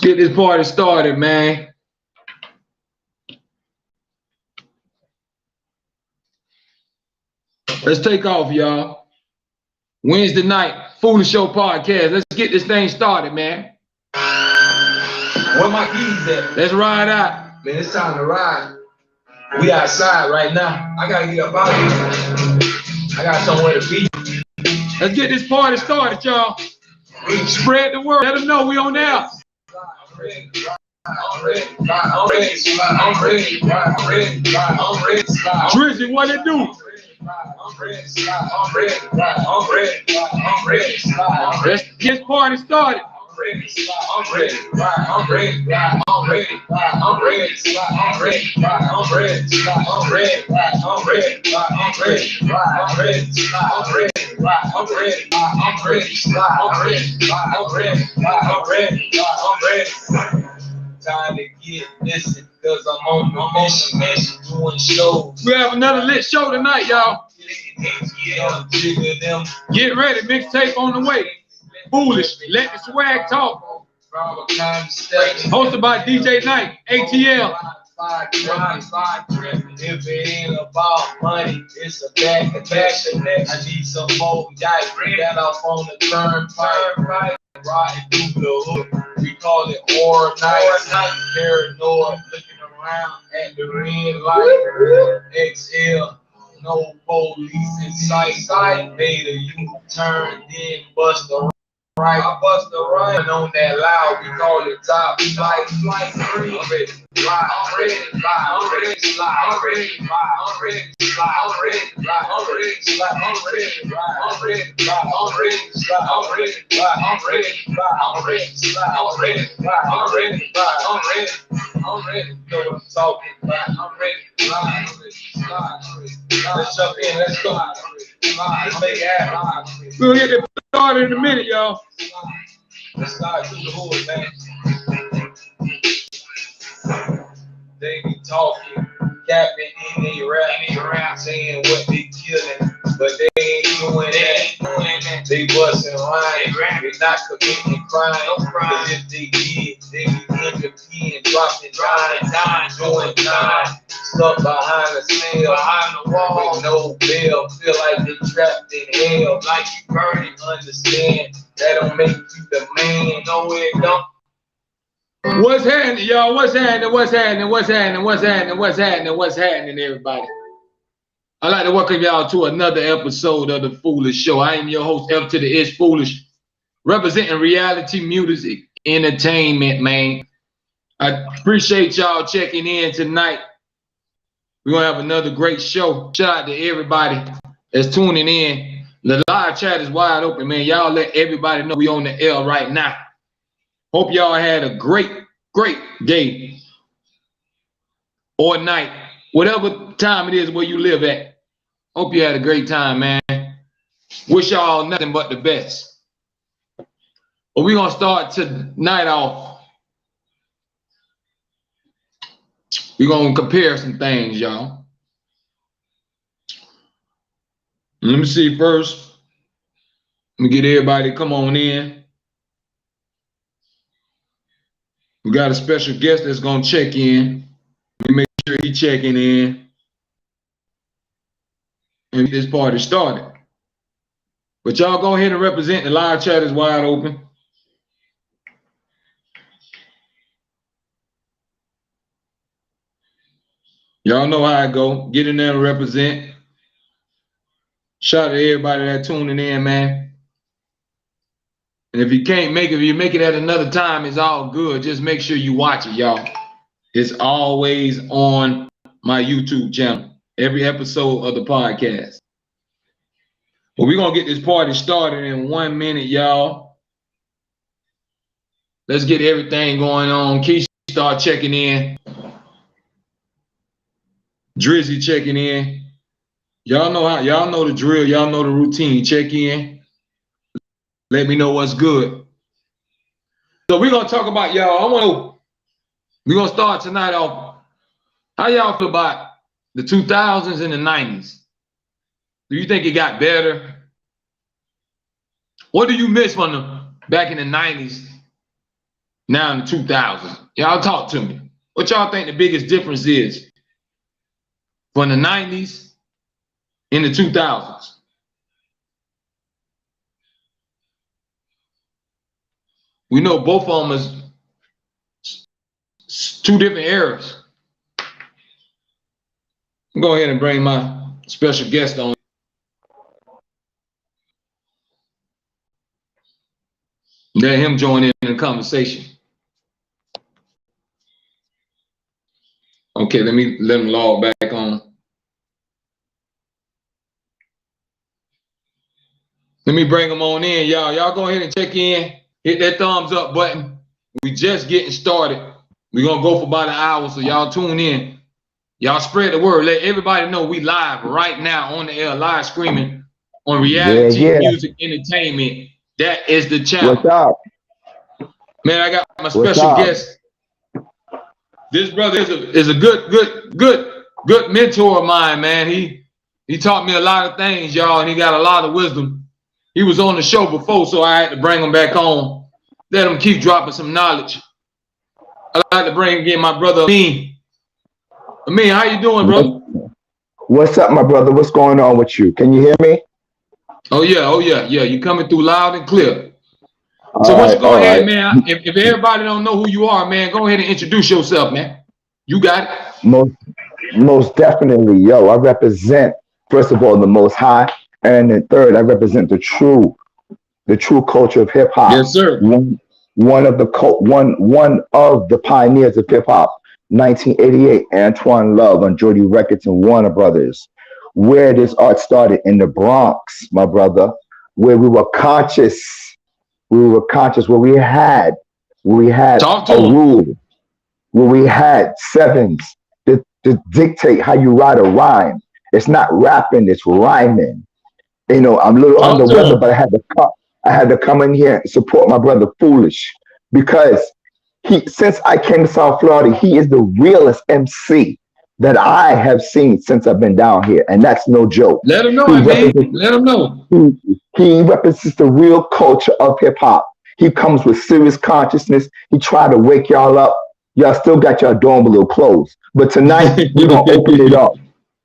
Get this party started, man. Let's take off, y'all. Wednesday night, Foolish Show podcast. Let's get this thing started, man. Where my keys at? Let's ride out. Man, it's time to ride. We outside right now. I gotta get up out of here. I got somewhere to be. Let's get this party started, y'all. Spread the word. Let them know we on there. I'm ready. I'm ready. I'm ready. I'm ready. I'm ready. I'm ready. Drizzy, what it do? I'm ready. I'm ready. I'm ready. I'm ready. Let's get this party started. I'm ready. I'm ready. I'm ready. I'm ready. I'm ready. I'm ready. I'm ready. I'm ready. I'm ready. I'm ready. I'm ready. I'm ready. I'm ready. I'm ready. I'm ready. I'm ready. I'm ready. I'm ready. Time to get missing, cause I'm on the mission, doing shows. We have another lit show tonight, y'all. Get ready, mixtape on the way. Foolish, let the swag talk. Hosted by DJ Knight, ATL. If it ain't about money, it's a back to back. I need some more guys, bring that off on the turnpike. Riding through the hood, we call it all night. Paranoid, looking around at the red light. XL, no police in sight. Made a U-turn, then bust the right. I bust the right on that loud, we call it top flight 3. I'm ready. I'm ready, I'm ready, I'm ready, I'm ready, I'm ready, I'm ready, I'm ready, I'm ready, I'm ready, I'm ready, I'm ready, I'm ready, I'm ready, I'm ready, I'm ready, I'm ready, know what I'm talking about, I'm ready, let's jump in, let's go, let's make it happen. We'll get it started in a minute, y'all. Let's start through the hood, man. They be talking, capping in they rap, saying what they killing, but they ain't doing that. They busting lines, they not committing crime. Cause if they did, they be in the pen, dropping dimes, doing time, stuck behind the cell, behind the wall, with no bail. Feel like they trapped in hell, like you burning. Understand that don't make you the man. No, it don't. What's happening, y'all? What's happening? What's happening? What's happening? What's happening? What's happening? What's happening, everybody? I'd like to welcome y'all to another episode of the Foolish Show. I am your host, F to the Ish Foolish, representing reality music entertainment, man. I appreciate y'all checking in tonight. We're gonna have another great show. Shout out to everybody that's tuning in. The live chat is wide open, man. Y'all let everybody know we on the air right now. Hope y'all had a great day or night, whatever time it is where you live at. Hope you had a great time, man. Wish y'all nothing but the best. But we're gonna start tonight off. We're gonna compare some things, y'all. Let me see first. Let me get everybody to come on in. We got a special guest that's gonna check in. Let me make sure he's checking in. And get this party started. But y'all go ahead and represent. The live chat is wide open. Y'all know how I go. Get in there and represent. Shout out to everybody that's tuning in, man. And if you can't make it, if you make it at another time, it's all good. Just make sure you watch it, y'all. It's always on my YouTube channel. Every episode of the podcast. But we're going to get this party started in 1 minute, y'all. Let's get everything going on. Keisha start checking in. Drizzy checking in. Y'all know the drill. Y'all know the routine. Check in. Let me know what's good. So we're going to talk about, y'all. We're going to start tonight off. How y'all feel about the 2000s and the 90s? Do you think it got better? What do you miss from the back in the 90s now in the 2000s. Y'all talk to me. What y'all think the biggest difference is from the 90s in the 2000s? We know both of them is two different eras. Go ahead and bring my special guest on. Let him join in the conversation. Okay, let him log back on. Let me bring him on in, y'all. Y'all go ahead and check in. Hit that thumbs up button. We just getting started. We're gonna go for about an hour, so y'all tune in. Y'all spread the word. Let everybody know we live right now on the air, live streaming on Reality Music Entertainment. That is the channel. What's up? Man, I got my special guest. This brother is a good mentor of mine, man. He taught me a lot of things, y'all, and he got a lot of wisdom. He was on the show before, so I had to bring him back on. Let him keep dropping some knowledge. I'd like to bring again my brother Amin. Amin, how you doing, brother? What's up, my brother? What's going on with you? Can you hear me? Oh yeah. You coming through loud and clear. So why don't you go ahead, man? If everybody don't know who you are, man, go ahead and introduce yourself, man. You got it. Most definitely, yo. I represent, first of all, the Most High, and then third, I represent the true culture of hip hop. Yes, sir. One of the pioneers of hip hop, 1988, Antoine Love on Jordy Records and Warner Brothers, where this art started in the Bronx, my brother, where we were conscious. Where we had a rule, where we had sevens to dictate how you write a rhyme. It's not rapping, it's rhyming. You know, I'm a little under weather, but I had to come in here and support my brother Foolish, because since I came to South Florida, he is the realest MC that I have seen since I've been down here, and that's no joke. Let him know, man. Let him know. He represents the real culture of hip hop. He comes with serious consciousness. He tried to wake y'all up. Y'all still got your dorm a little closed, but tonight we're gonna open it up.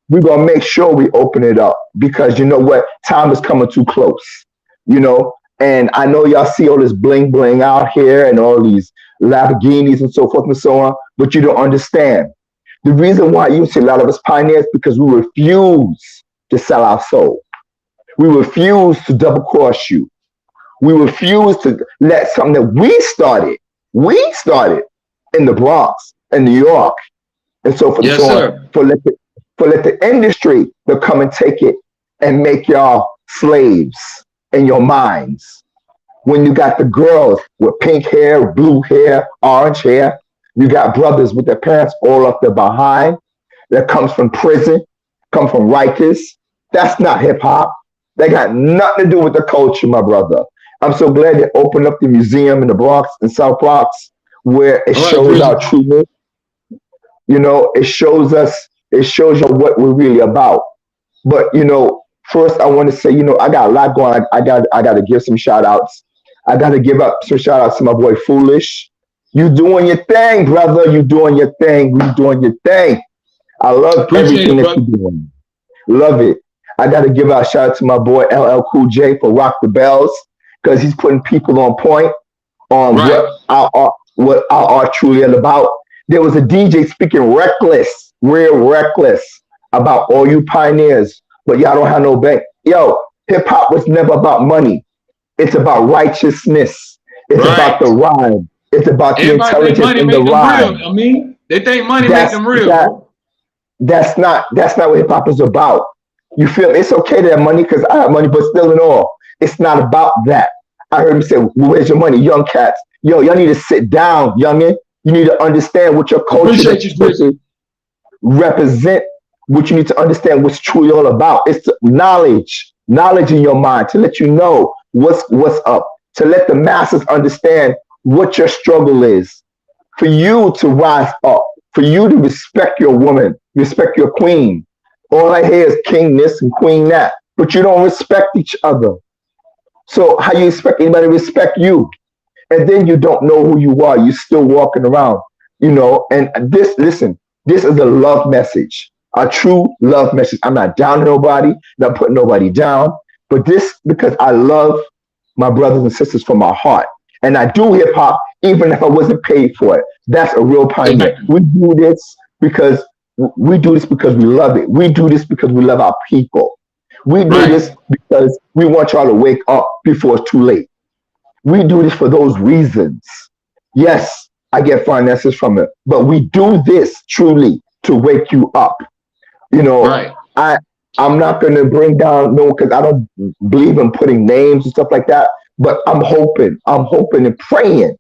We're gonna make sure we open it up, because you know what? Time is coming too close. You know, and I know y'all see all this bling bling out here and all these Lamborghinis and so forth and so on, but you don't understand. The reason why you see a lot of us pioneers, because we refuse to sell our soul. We refuse to double cross you. We refuse to let something that we started in the Bronx, in New York, and so forth and so on, for let the industry to come and take it and make y'all slaves in your minds. When you got the girls with pink hair, blue hair, orange hair, you got brothers with their parents all up their behind that comes from prison, come from Rikers. That's not hip hop. They got nothing to do with the culture, my brother. I'm so glad they opened up the museum in the Bronx, in South Bronx, where it shows our trueness. You know, it shows you what we're really about. But, you know, first I want to say, you know, I got a lot going on. I got to give some shout outs. I got to give up some shout outs to my boy Foolish. You doing your thing, brother. You doing your thing. You doing your thing. I love everything that you're doing. Love it. I got to give out a shout out to my boy LL Cool J for Rock the Bells, because he's putting people on point on what our art truly is about. There was a DJ speaking real reckless about all you pioneers, but y'all don't have no bank. Yo, hip hop was never about money. It's about righteousness. It's about the rhyme. It's about the intelligence in the rhyme. I mean, they think money makes them real. That's not what hip hop is about. You feel it's okay to have money, because I have money, but still in all, it's not about that. I heard him say, well, "Where's your money, young cats? Yo, y'all need to sit down, youngin. You need to understand what your culture represent. What you need to understand, what's truly all about. It's knowledge in your mind to let you know what's up, to let the masses understand what your struggle is, for you to rise up, for you to respect your woman, respect your queen. All I hear is king this and queen that, but you don't respect each other. So how you expect anybody to respect you? and then you don't know who you are. You're still walking around, And listen, this is a love message, a true love message. I'm not down on nobody, not putting nobody down, but this because I love my brothers and sisters from my heart, and I do hip hop even if I wasn't paid for it. That's a real pioneer. We do this because we love it. We do this because we love our people. We do Right. this because we want y'all to wake up before it's too late. We do this for those reasons. Yes, I get finances from it, but we do this truly to wake you up. You know, Right. I I'm not gonna bring down no because I don't believe in putting names and stuff like that. But I'm hoping and praying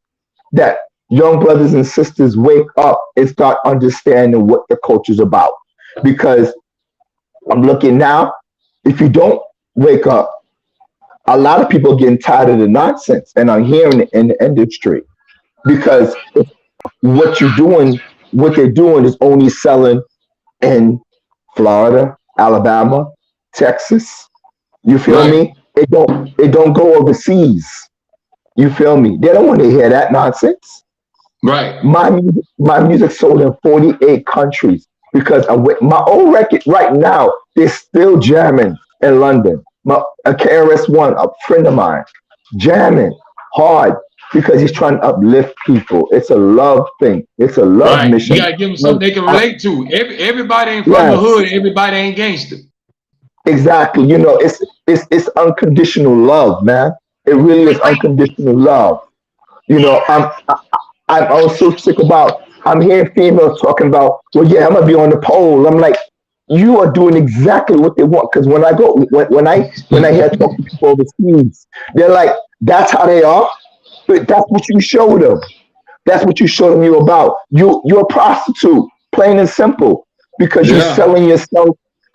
that young brothers and sisters wake up and start understanding what the culture's about. Because I'm looking now, if you don't wake up, a lot of people are getting tired of the nonsense, and I'm hearing it in the industry because what you're doing, what they're doing is only selling in Florida, Alabama, Texas. You feel Right. me? It don't go overseas. You feel me? They don't want to hear that nonsense. Right. My music sold in 48 countries because my old record right now they're still jamming in London. A KRS-One, a friend of mine, jamming hard because he's trying to uplift people. It's a love thing. It's a love Right. You mission. gotta give them And something they can I- relate to. Everybody ain't from the yes, hood. Everybody ain't gangster. exactly. It's unconditional love, man. It really is unconditional love. You know, I'm also sick about. I'm hearing females talking about, well, yeah, I'm gonna be on the pole. I'm like, you are doing exactly what they want. Because when I hear talking to people overseas, they're like, that's how they are. But that's what you show them. That's what you show them you about. You're a prostitute, plain and simple, because you're Yeah. selling yourself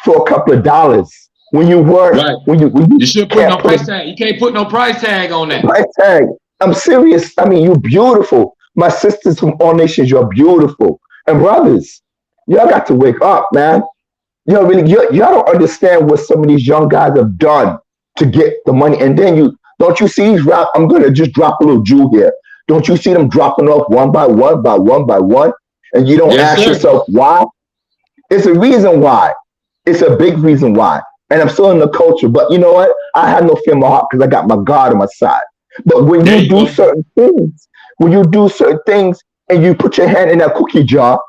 for a couple of dollars. When you work, Right. when you You should put can't no put price a tag. You can't put no price tag on that. price tag. I'm serious. I mean, you're beautiful. My sisters from all nations, you're beautiful. And brothers, y'all got to wake up, man. Y'all don't understand what some of these young guys have done to get the money. And then don't you see these rap? I'm gonna just drop a little jewel here. Don't you see them dropping off one by one by one by one? And you don't Yes, ask sir. yourself why? It's a reason why. It's a big reason why. And I'm still in the culture, but you know what? I have no fear in my heart because I got my God on my side. But There you go. when you do certain things and you put your hand in that cookie jar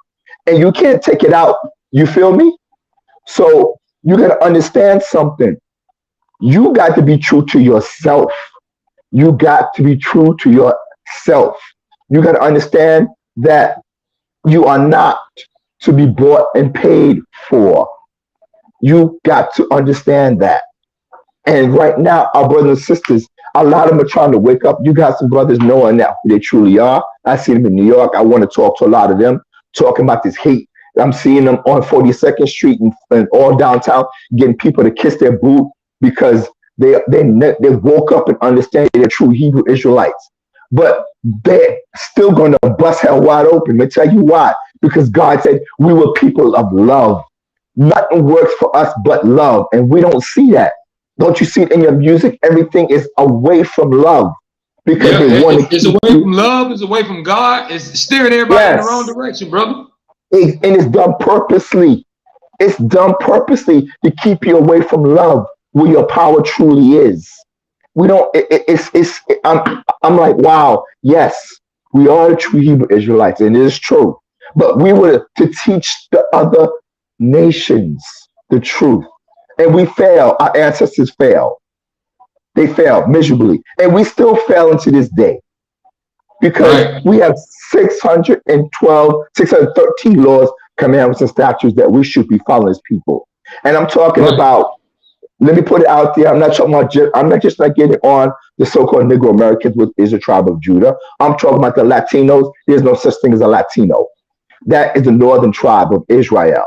and you can't take it out, you feel me? So you got to understand something. You got to be true to yourself. You got to be true to yourself. You got to understand that you are not to be bought and paid for. You got to understand that. And right now, our brothers and sisters, a lot of them are trying to wake up. You got some brothers knowing that who they truly are. I see them in New York. I want to talk to a lot of them, talking about this hate. I'm seeing them on 42nd Street and all downtown, getting people to kiss their boot because they woke up and understand they're true Hebrew Israelites. But they're still going to bust hell wide open. Let me tell you why. Because God said we were people of love. Nothing works for us but love, and we don't see that. Don't you see it in your music? Everything is away from love because Yeah, they want to it's keep away you. from love. It's away from God. It's steering everybody in the wrong Yes, direction, brother. and it's done purposely. It's done purposely to keep you away from love, where your power truly is. We don't. I'm like, wow. Yes, we are the true Hebrew Israelites, and it is true. But we were to teach the other nations the truth, and we fail. Our ancestors failed. They failed miserably, and we still fail into this day because Right. we have 613 laws, commandments, and statutes that we should be following as people. And I'm talking Right. about. Let me put it out there. I'm not talking about. I'm not just like getting on the so-called Negro Americans, which is a tribe of Judah. I'm talking about the Latinos. There's no such thing as a Latino. That is the northern tribe of Israel.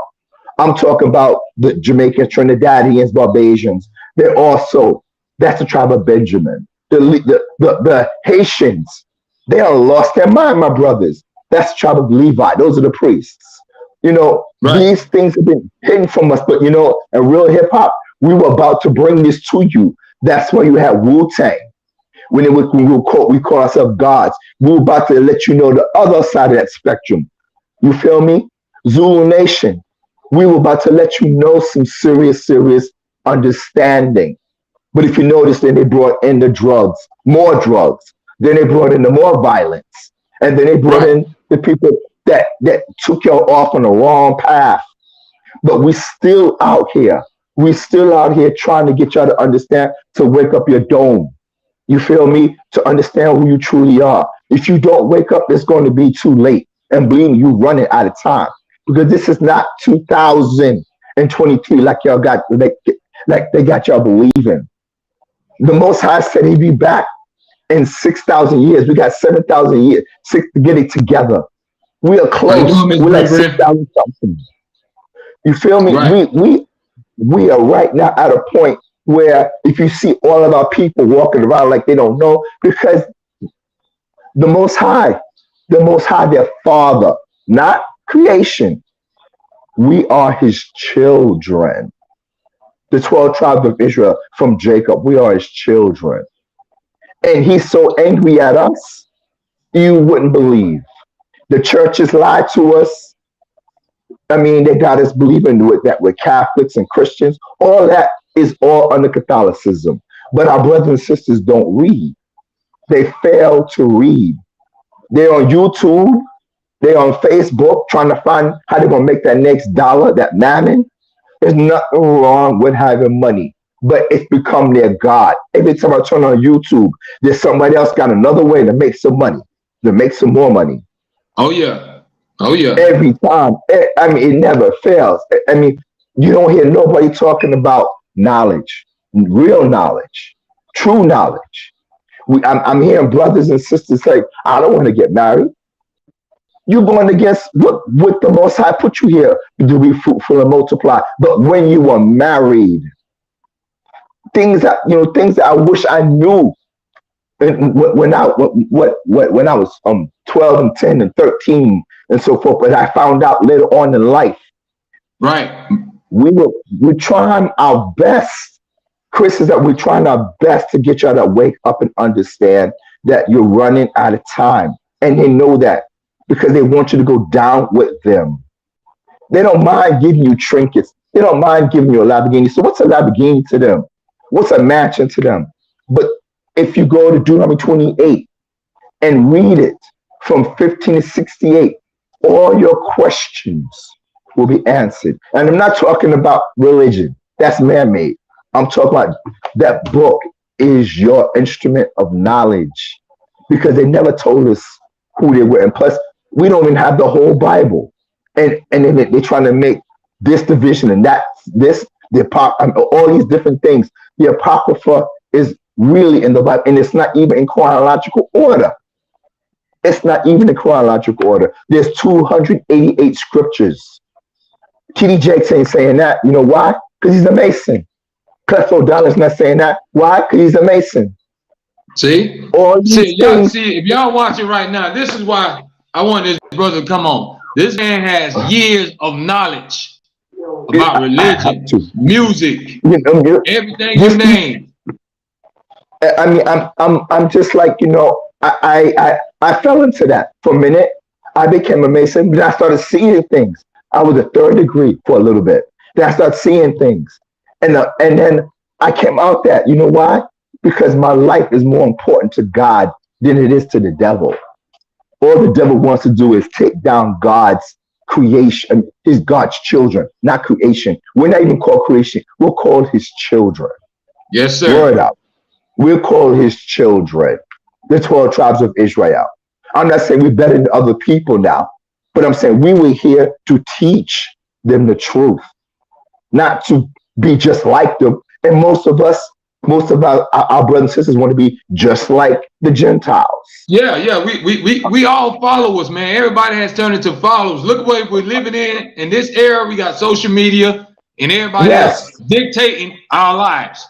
I'm talking about the Jamaicans, Trinidadians, Barbadians. They're also, that's the tribe of Benjamin. The Haitians, they are lost their mind, my brothers. That's the tribe of Levi. Those are the priests. Right. These things have been hidden from us, but in real hip hop, we were about to bring this to you. That's why you had Wu Tang. We call ourselves gods. We're about to let you know the other side of that spectrum. You feel me? Zulu Nation. We were about to let you know some serious understanding. But if you notice, then they brought in the drugs, more drugs. Then they brought in the more violence. And then they brought Right. in the people that took y'all off on the wrong path. But we still out here. We still out here trying to get y'all to understand, to wake up your dome. You feel me? To understand who you truly are. If you don't wake up, it's going to be too late. And believe me, you running out of time. Because this is not 2023 like y'all got, like they got y'all believing. The Most High said he'd be back in 6,000 years. We got 7,000 years to get it together. We are How you close. doing, Miss We're like Gregory? 6,000 something. You feel me? Right. We are right now at a point where if you see all of our people walking around like they don't know, because the Most High, their Father, not creation. We are His children. The 12 tribes of Israel from Jacob, we are His children. And He's so angry at us, you wouldn't believe. The churches lied to us. I mean, they got us believing that we're Catholics and Christians. All that is all under Catholicism. But our brothers and sisters don't read. They fail to read. They're on YouTube. They're on Facebook trying to find how they're going to make that next dollar, that mammon. There's nothing wrong with having money, but it's become their God. Every time I turn on YouTube, there's somebody else got another way to make some money, to make some more money. Oh yeah. Oh yeah. Every time. I mean, it never fails. I mean, you don't hear nobody talking about knowledge, real knowledge, true knowledge. I'm hearing brothers and sisters say, I don't want to get married. You're going against what the Most High put you here to be fruitful and multiply. But when you were married, things that I wish I knew when I was 12 and 10 and 13 and so forth, but I found out later on in life. Right. We're trying our best, Chris, is that we're trying our best to get y'all to wake up and understand that you're running out of time. And they know that because they want you to go down with them. They don't mind giving you trinkets. They don't mind giving you a Lamborghini. So what's a Lamborghini to them? What's a mansion to them? But if you go to Deuteronomy 28 and read it from 15 to 68, all your questions will be answered. And I'm not talking about religion. That's man-made. I'm talking about that book is your instrument of knowledge, because they never told us who they were. And plus, we don't even have the whole Bible. And then they're trying to make this division and that, all these different things. The Apocrypha is really in the Bible, and it's not even in chronological order. It's not even in chronological order. There's 288 scriptures. T.D. Jakes ain't saying that. You know why? Because he's a Mason. Clef O'Donnell's not saying that. Why? Because he's a Mason. See? All See, if y'all watching right now, this is why I want this brother to come on. This man has years of knowledge about religion, music, everything you name. I mean, I'm just like, I fell into that for a minute. I became a Mason, then I started seeing things. I was a third degree for a little bit. Then I started seeing things. And then I came out that, you know why? Because my life is more important to God than it is to the devil. All the devil wants to do is take down God's creation, his God's children, not creation. We're not even called creation. We're called his children. Yes, sir. Word up. We're called his children, the 12 tribes of Israel. I'm not saying we're better than other people now, but I'm saying we were here to teach them the truth, not to be just like them. And most of our brothers and sisters want to be just like the Gentiles. Yeah. We all followers, man. Everybody has turned into followers. Look what we're living in this era. We got social media and everybody else dictating our lives.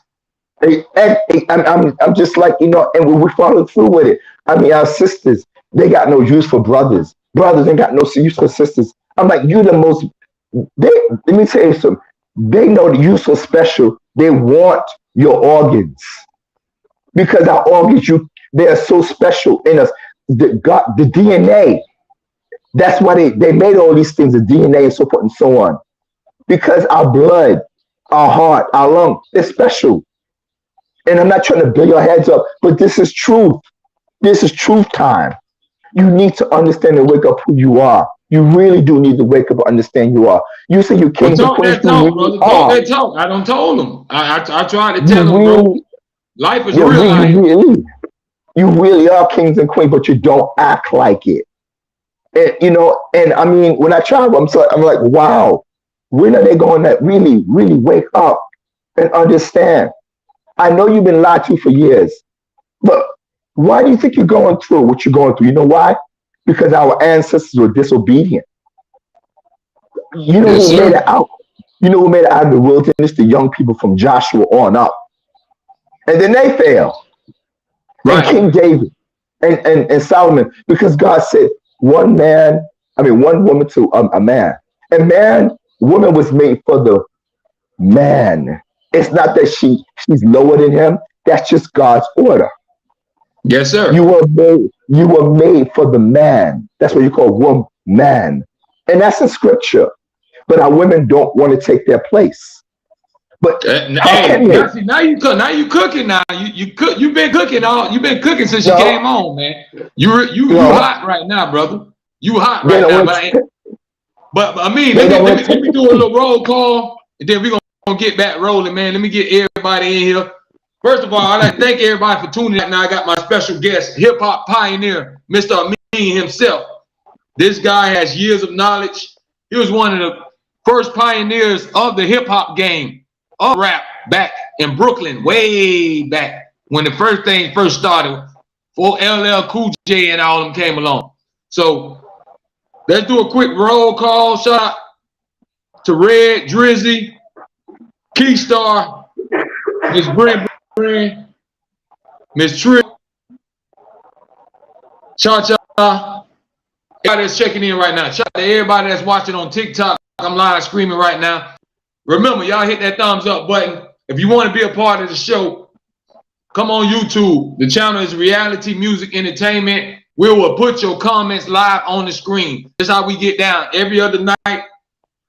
I'm just like, and we follow through with it. I mean, our sisters, they got no use for brothers. Brothers ain't got no use for sisters. I'm like, you the most, let me tell you something. They know the use for special. They want your organs. Because our organs, you They are so special in us. The DNA. That's why they made all these things, the DNA and so forth and so on. Because our blood, our heart, our lung, they're special. And I'm not trying to blow your heads up, but this is truth. This is truth time. You need to understand and wake up who you are. You really do need to wake up and understand who you are. You say you came to Queens. Talk that talk. I don't told them. I tried to tell them, bro. Life is real life. You really are kings and queens, but you don't act like it. And, you know, and I mean, when I travel, I'm like, wow, when are they going to really, really wake up and understand? I know you've been lied to for years, but why do you think you're going through what you're going through? You know why? Because our ancestors were disobedient. You know who made it out? You know who made it out of the wilderness? The young people from Joshua on up. And then they failed. Right. And King David and Solomon, because God said one woman to a man. And woman was made for the man. It's not that she's lower than him. That's just God's order. Yes, sir. You were made for the man. That's what you call woman. And that's in scripture. But our women don't want to take their place. But now you cooking now. You've been cooking since you came on, man. You hot right now, brother. You hot right now. But I mean, let me do a little roll call, and then we're gonna get back rolling, man. Let me get everybody in here. First of all, I'd like to thank everybody for tuning in. Now I got my special guest, hip hop pioneer, Mr. Amin himself. This guy has years of knowledge. He was one of the first pioneers of the hip hop game, of rap, back in Brooklyn, way back when the first thing first started, before LL Cool J and all of them came along. So let's do a quick roll call. Shout out to Red, Drizzy, Keystar, Miss Brent, Miss Tripp, Cha-Cha. Everybody that's checking in right now. Shout out to everybody that's watching on TikTok. I'm live screaming right now. Remember, y'all hit that thumbs up button. If you want to be a part of the show, come on YouTube. The channel is Reality Music Entertainment. We will put your comments live on the screen. That's how we get down every other night.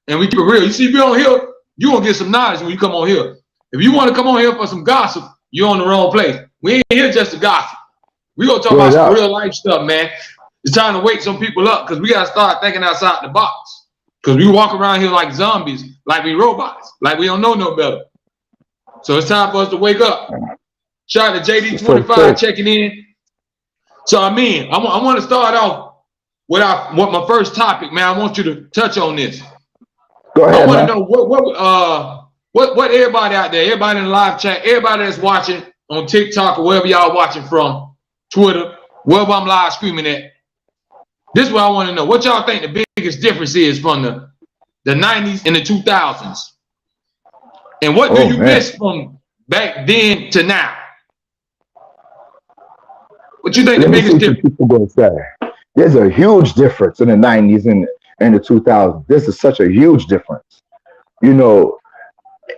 And we keep it real. You see, if you're on here, you're going to get some knowledge when you come on here. If you want to come on here for some gossip, you're on the wrong place. We ain't here just to gossip. We're going to talk about some real life stuff, man. It's time to wake some people up because we got to start thinking outside the box. Because we walk around here like zombies, like we robots, like we don't know no better. So it's time for us to wake up. Shout out to JD25 checking in. So I mean, I want to start off with my first topic, man. I want you to touch on this. Go ahead. I want to know what everybody out there, everybody in the live chat, everybody that's watching on TikTok or wherever y'all watching from, Twitter, wherever I'm live screaming at. This is what I want to know. What y'all think the biggest difference is from the 90s and the 2000s? And what do you miss from back then to now? What you think the biggest difference? People gonna say there's a huge difference in the 90s and the 2000s. This is such a huge difference. You know,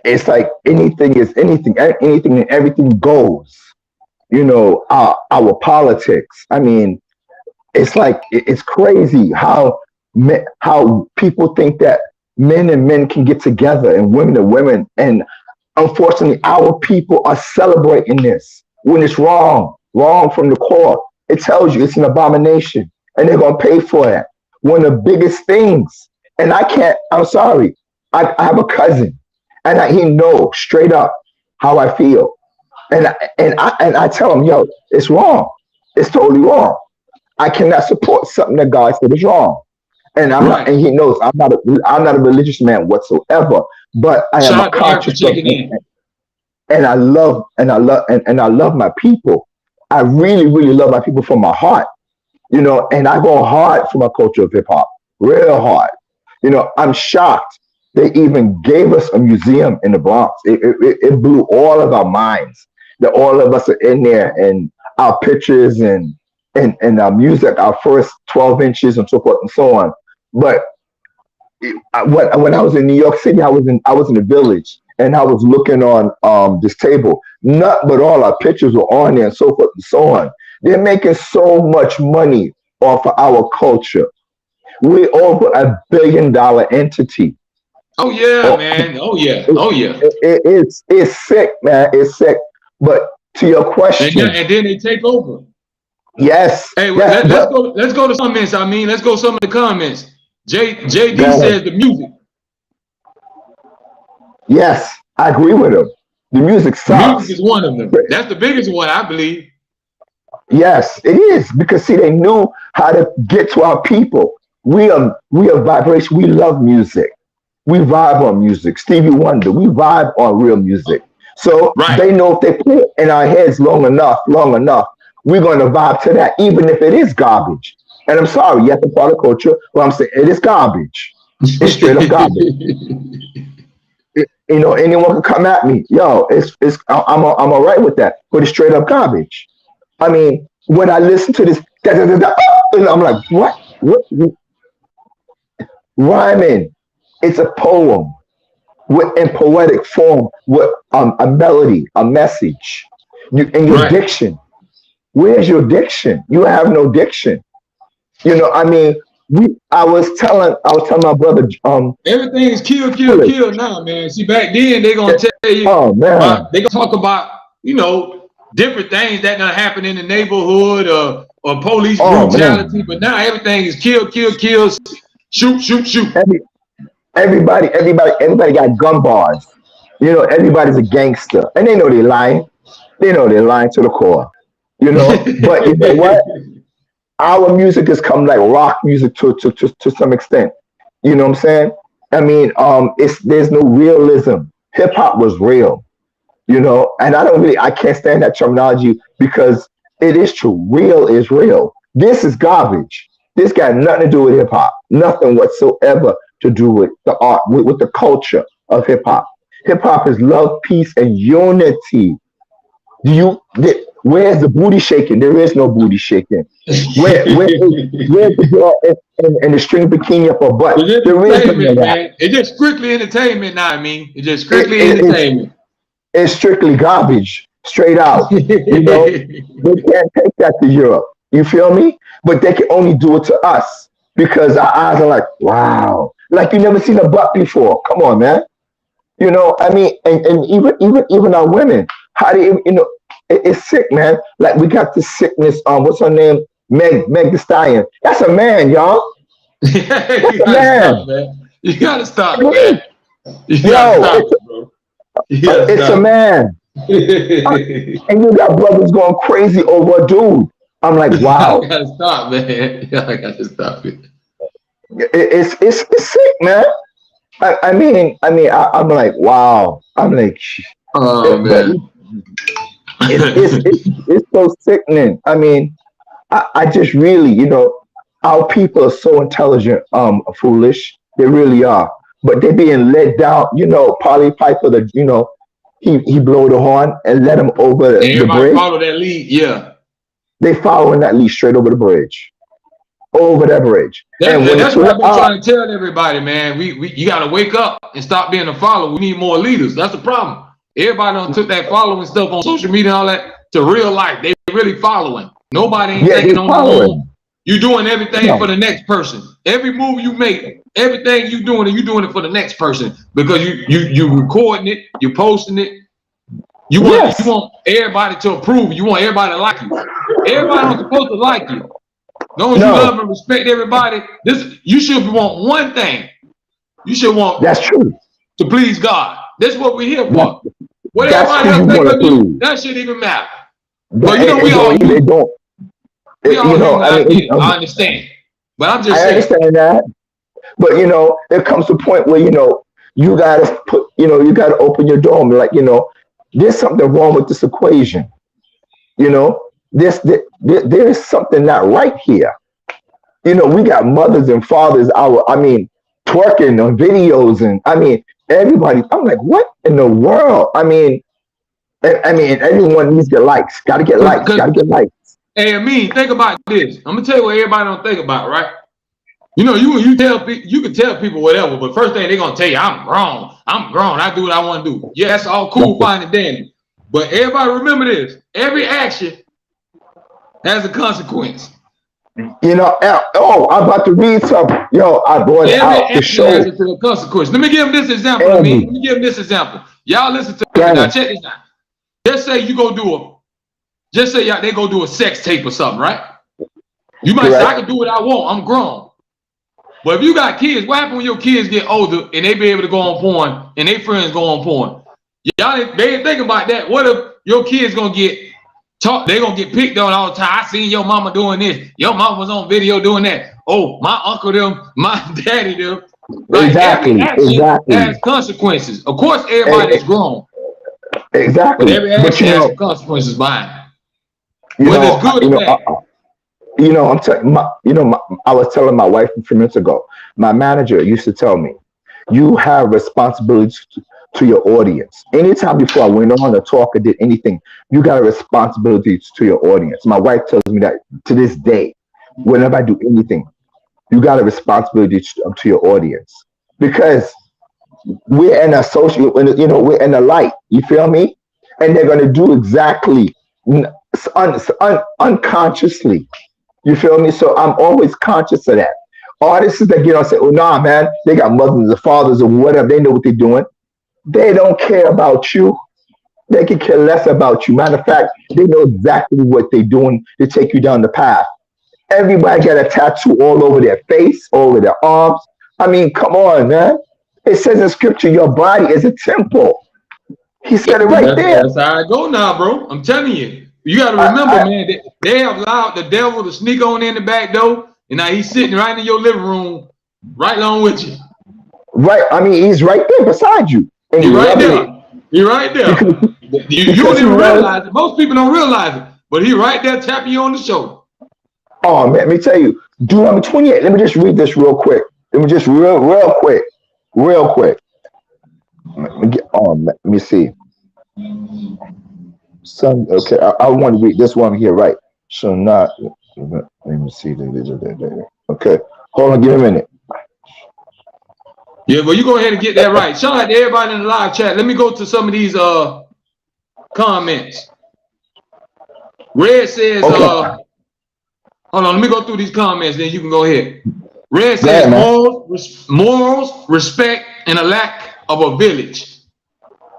it's like anything is anything and everything goes. You know, our politics. I mean, it's like it's crazy how people think that men and men can get together and women and women. And unfortunately, our people are celebrating this when it's wrong from the core. It tells you it's an abomination and they're going to pay for it. One of the biggest things. And I'm sorry. I have a cousin and he knows straight up how I feel. And I tell him, yo, it's wrong. It's totally wrong. I cannot support something that God said is wrong. And I'm not, and he knows I'm not a religious man whatsoever, but I am a conscious man. And I love my people. I really, really love my people from my heart. You know, and I go hard for my culture of hip hop, real hard. You know, I'm shocked they even gave us a museum in the Bronx. It blew all of our minds that all of us are in there and our pictures and our music, our first 12 inches and so forth and so on. But when I was in New York City, I was in the Village and I was looking on this table. Not but all our pictures were on there and so forth and so on. They're making so much money off of our culture. We're over $1 billion entity. Oh yeah, Oh, man. Oh yeah. it, Oh yeah. it's sick, man. It's sick. But to your And yeah, question, and then they take over. yes, Hey, yes, let's but go. Let's go to comments. I mean, let's go some of the comments. JD go ahead. says the music. Yes, I agree with him. The music The music sucks. is one of them. That's the biggest one, I believe. Yes, it is because see, they knew how to get to our people. We are vibration. We love music. We vibe on music. Stevie Wonder. We vibe on real music. So Right. they know if they play it in our heads long enough, we're going to vibe to that, even if it is garbage. And I'm sorry, you have to follow culture, but I'm saying it is garbage. It's straight up garbage. Anyone can come at me. Yo, I'm all right with that, but it's straight up garbage. I mean, when I listen to this, and I'm like, what rhyming? It's a poem with in poetic form with a melody, a message. And your Right. diction. Where's your diction? You have no diction. I mean, I was telling my brother, Everything is kill, kill, Philly, kill now, man. See, back then they gonna tell you oh man, about they gonna talk about, different things that gonna happen in the neighborhood or police oh brutality, man. but now everything is kill, kill, kill, shoot, shoot, shoot. Every, everybody got gun bars. Everybody's a gangster, and they know they're lying. They know they're lying to the core. But you know what? Our music has come like rock music to some extent. You know what I'm saying? I mean, there's no realism. Hip hop was real, and I can't stand that terminology because it is true. Real is real. This is garbage. This got nothing to do with hip hop. Nothing whatsoever to do with the art, with the culture of hip hop. Hip hop is love, peace, and unity. Where's the booty shaking? There is no booty shaking. Where's the girl in the string bikini up her butt? It's There is none of entertainment, that. man. It's just strictly entertainment now. I mean, it's just It, strictly it, it's entertainment. it's strictly garbage, straight out. You know, they can't take that to Europe. You feel me? But they can only do it to us because our eyes are like, wow, like you never seen a butt before. Come on, man. I mean, and even our women, how do it's sick, man. Like we got this sickness. What's her name? Meg the Stallion. That's a man, y'all. You That's a gotta stop, man. man. You gotta stop, man. Yo, You gotta stop it's it, bro. You gotta it's a stop man. Uh, it. And you got brothers going crazy over a dude. I'm like, Y'all wow. gotta stop, man. Y'all gotta stop it. It's sick, man. I'm like, wow. I'm like, Oh but man. it's so sickening. I mean, I just really, our people are so intelligent, foolish. They really are. But they're being led down. Polly Piper, he blow the horn and let them over the Everybody bridge. follow that lead, yeah. They following that lead straight over the bridge, over that bridge. And when That's it's what lit I've been up, trying to tell everybody, man. You gotta wake up and stop being a follower. We need more leaders. That's the problem. Everybody done took that following stuff on social media and all that to real life. They really following. Nobody ain't yeah, they thinking on their own. following. You doing everything for No, the next person. Every move you make, everything you doing it for the next person because you recording it, you posting it. You yes, want everybody to approve. You want everybody to like you. Everybody not supposed to like you. As long as you love no, and respect everybody, you should want one thing. You should want that's true. to please God. That's what we're here That, for. What that's everybody who else you think want to of you, please. that shouldn't even matter. But That, we all it human. don't. We all human. I get it. I I understand. But I'm just saying. understand that. But there comes a point where you gotta you gotta open your door and be like, there's something wrong with this equation. You know, there is something not right here. We got mothers and fathers. Twerking on videos, and everybody. I'm like, what in the world? Everyone needs to get likes. Got to get likes. Because Got to get likes. hey, I mean, think about this. I'm gonna tell you what everybody don't think about, right? You can tell people whatever, but first thing they're gonna tell you, I'm grown. I'm grown. I do what I want to do. Yeah, that's all That's cool, it. fine, and dandy. But everybody remember this: every action as a consequence. You know, oh, I'm about to read something. Yo, I brought it Every out to action show. has a consequence. Let me give him this example. Let me give him this example. Y'all listen to me now. Check this out. Just say you go do just say they go do a sex tape or something, right? You might say, I can do what I want. I'm grown. But if you got kids, what happens when your kids get older and they be able to go on porn and their friends go on porn? Y'all, they ain't thinking about that. What if your kids gonna get taught? They gonna get picked on all the time. I seen your mama doing this. Your mama was on video doing that. Oh, my uncle them, my daddy them. Like Exactly. every action has consequences. Of course, everybody's grown. Exactly. But every action has some consequences behind it. Whether it's good or bad. You know, I was telling my wife a few minutes ago. My manager used to tell me, "You have responsibilities to your audience. Anytime before I went on to talk or did anything, you got a responsibility to your audience." My wife tells me that to this day. Whenever I do anything, you got a responsibility to your audience because we're in a social, you know, we're in the light. You feel me? And they're gonna do exactly unconsciously. You feel me? So I'm always conscious of that. Artists that get on and say, "Oh nah, man, they got mothers or fathers or whatever. They know what they're doing." They don't care about you. They can care less about you. Matter of fact, they know exactly what they're doing to take you down the path. Everybody got a tattoo all over their face, all over their arms. I mean, come on, man. It says in scripture, your body is a temple. He said it right there. That's how I go now, bro. I'm telling you. You got to remember, man, they have allowed the devil to sneak on in the back door, and now he's sitting right in your living room, right along with you. Right. I mean, he's right there beside you. And He's right there. He's right there. You don't even realize it. Most people don't realize it, but he's right there tapping you on the shoulder. Oh, man, let me tell you. Deuteronomy 28. Let me just read this real quick. Let me just real quick. Let me see. Okay, I want to read this one here, right? So not. Let me see. Okay, hold on, give me a minute. Yeah, well, you go ahead and get that right. Shout out to everybody in the live chat. Let me go to some of these comments. Red says, hold on, let me go through these comments, then you can go ahead. Red says morals, respect, and a lack of a village.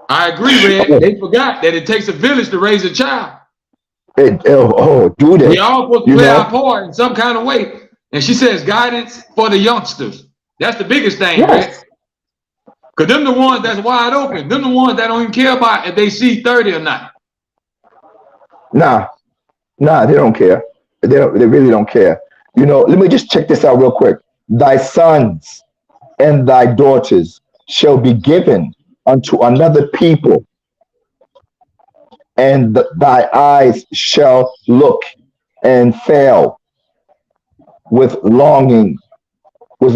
I agree, Red. They forgot that it takes a village to raise a child. Do that. We all supposed to play our part in some kind of way. And she says guidance for the youngsters. That's the biggest thing, Red. Because them the ones that's wide open. Them the ones that don't even care about if they see 30 or not. Nah, they don't care. They really don't care. You know, let me just check this out real quick. Thy sons and thy daughters shall be given unto another people, and thy eyes shall look and fail with longing for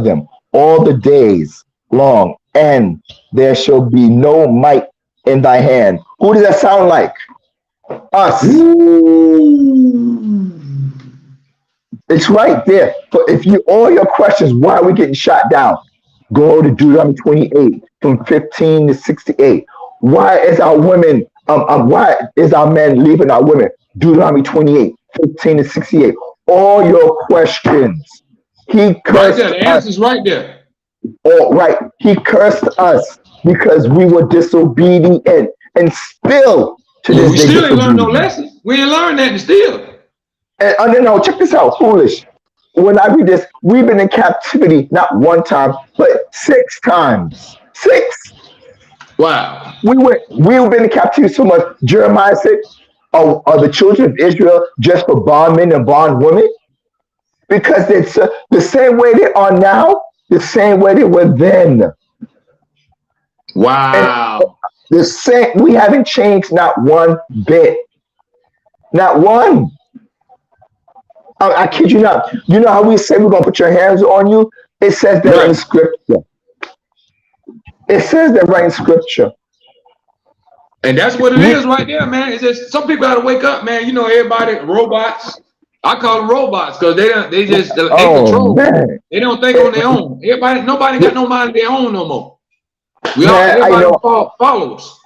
them all the days long, and there shall be no might in thy hand. Who does that sound like? Us. It's right there. But if you all your questions, why are we getting shot down? Go to Deuteronomy 28 from 15 to 68. Why is our women? Why is our men leaving our women? Deuteronomy 28, 15 to 68. All your questions. He cursed right there. The answer's right there. All right. He cursed us because we were disobedient, and still to this we day. Still ain't learned no lessons. We ain't learned that still. And no, check this out, foolish. When I read this, we've been in captivity not one time, but 6 times. 6. Wow. We've been in captivity so much. Jeremiah said, are the children of Israel just for bondmen and bondwomen? Because it's the same way they are now, the same way they were then. Wow. And the same. We haven't changed not one bit. Not one. I kid you not. You know how we say we're going to put your hands on you? It says that in scripture. It says that right in scripture. And that's what it is right there, man. It's just some people got to wake up, man. You know, everybody, robots. I call them robots because they just control. Man. They don't think on their own. Nobody got no mind of their own no more. Everybody follows.